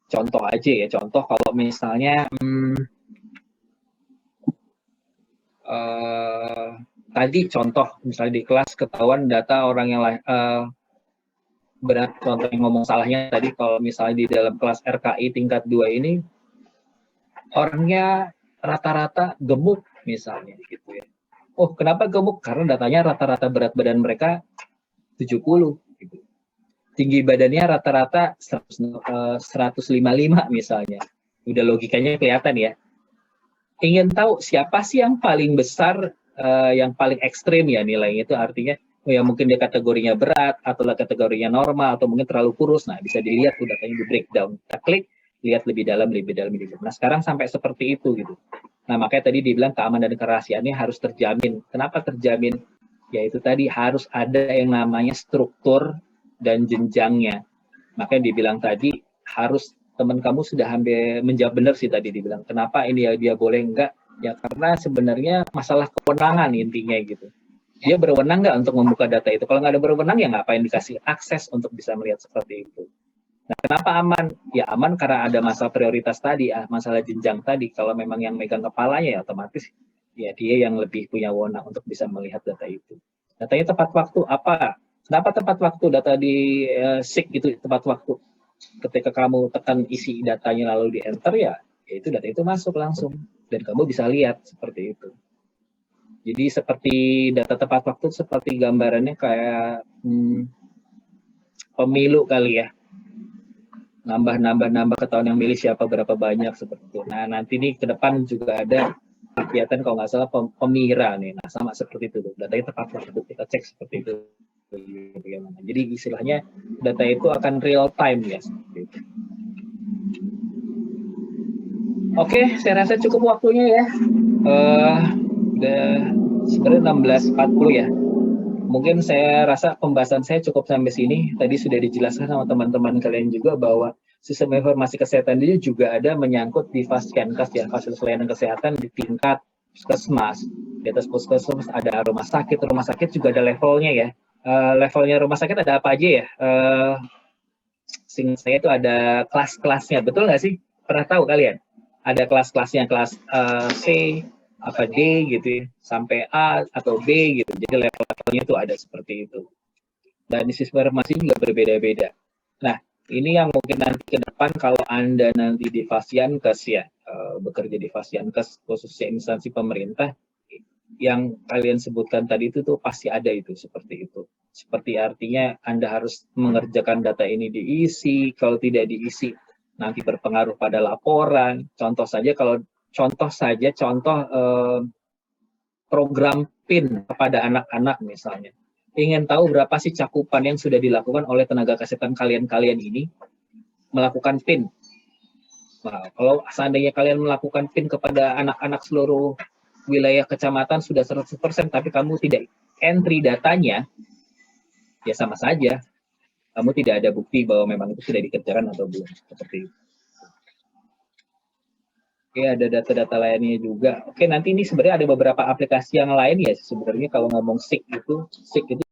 S12: contoh aja ya, contoh kalau misalnya tadi contoh misalnya di kelas ketahuan data orang yang berat, contoh yang ngomong salahnya tadi kalau misalnya di dalam kelas RKI tingkat 2 ini orangnya rata-rata gemuk misalnya gitu ya. Oh, kenapa gemuk? Karena datanya rata-rata berat badan mereka 70 gitu. Tinggi badannya rata-rata 155 misalnya. Udah logikanya kelihatan ya. Ingin tahu siapa sih yang paling besar, yang paling ekstrim ya nilainya itu artinya ya mungkin dia kategorinya berat atau kategorinya normal atau mungkin terlalu kurus. Nah, bisa dilihat tuh datanya di breakdown. Kita klik, lihat lebih dalam. Nah, sekarang sampai seperti itu gitu. Nah, makanya tadi dibilang keamanan dan kerahasiaannya harus terjamin. Kenapa terjamin? Yaitu tadi harus ada yang namanya struktur dan jenjangnya. Makanya dibilang tadi harus teman kamu sudah hampir menjawab benar sih tadi dibilang. Kenapa ini ya dia boleh enggak? Ya karena sebenarnya masalah kewenangan intinya gitu. Dia berwenang nggak untuk membuka data itu? Kalau nggak ada berwenang, ya ngapain dikasih akses untuk bisa melihat seperti itu? Nah, kenapa aman? Ya aman karena ada masalah prioritas tadi, masalah jenjang tadi. Kalau memang yang megang kepalanya, ya otomatis ya dia yang lebih punya wewenang untuk bisa melihat data itu. Datanya tepat waktu apa? Kenapa tepat waktu? Data di SIG itu tepat waktu. Ketika kamu tekan isi datanya lalu di enter ya itu data itu masuk langsung dan kamu bisa lihat seperti itu. Jadi seperti data tepat waktu seperti gambarannya kayak pemilu kali ya. Nambah ketahuan yang milih siapa berapa banyak seperti itu. Nah, nanti nih ke depan juga ada kegiatan kalau nggak salah pemira nih. Nah, sama seperti itu. Datanya tepat waktu kita cek seperti itu. Jadi istilahnya data itu akan real time ya. Seperti itu. Oke, saya rasa cukup waktunya ya. Udah sebenarnya 16.40 ya. Mungkin saya rasa pembahasan saya cukup sampai sini. Tadi sudah dijelaskan sama teman-teman kalian juga bahwa sistem informasi kesehatan itu juga ada menyangkut di Faskenkes ya, fasilitas layanan kesehatan di tingkat puskesmas. Di atas puskesmas ada rumah sakit juga ada levelnya ya. Levelnya rumah sakit ada apa aja ya? Seingat saya itu ada kelas-kelasnya, betul nggak sih? Pernah tahu kalian? Ada kelas-kelasnya, kelas C, apa D gitu ya, sampai A atau B gitu. Jadi level-levelnya itu ada seperti itu. Dan di sistem informasi juga berbeda-beda. Nah, ini yang mungkin nanti ke depan kalau Anda nanti di Fasyankes ya, bekerja di Fasyankes khususnya instansi pemerintah, yang kalian sebutkan tadi itu tuh pasti ada itu seperti itu. Seperti artinya Anda harus mengerjakan data ini diisi, kalau tidak diisi nanti berpengaruh pada laporan. Contoh program PIN kepada anak-anak misalnya. Ingin tahu berapa sih cakupan yang sudah dilakukan oleh tenaga kesehatan kalian ini melakukan PIN. Nah, kalau seandainya kalian melakukan PIN kepada anak-anak seluruh wilayah kecamatan sudah 100%, tapi kamu tidak entry datanya, ya sama saja. Kamu tidak ada bukti bahwa memang itu sudah dikerjakan atau belum. Seperti itu. Oke, ada data-data lainnya juga. Oke, nanti ini sebenarnya ada beberapa aplikasi yang lain ya. Sebenarnya kalau ngomong SIG itu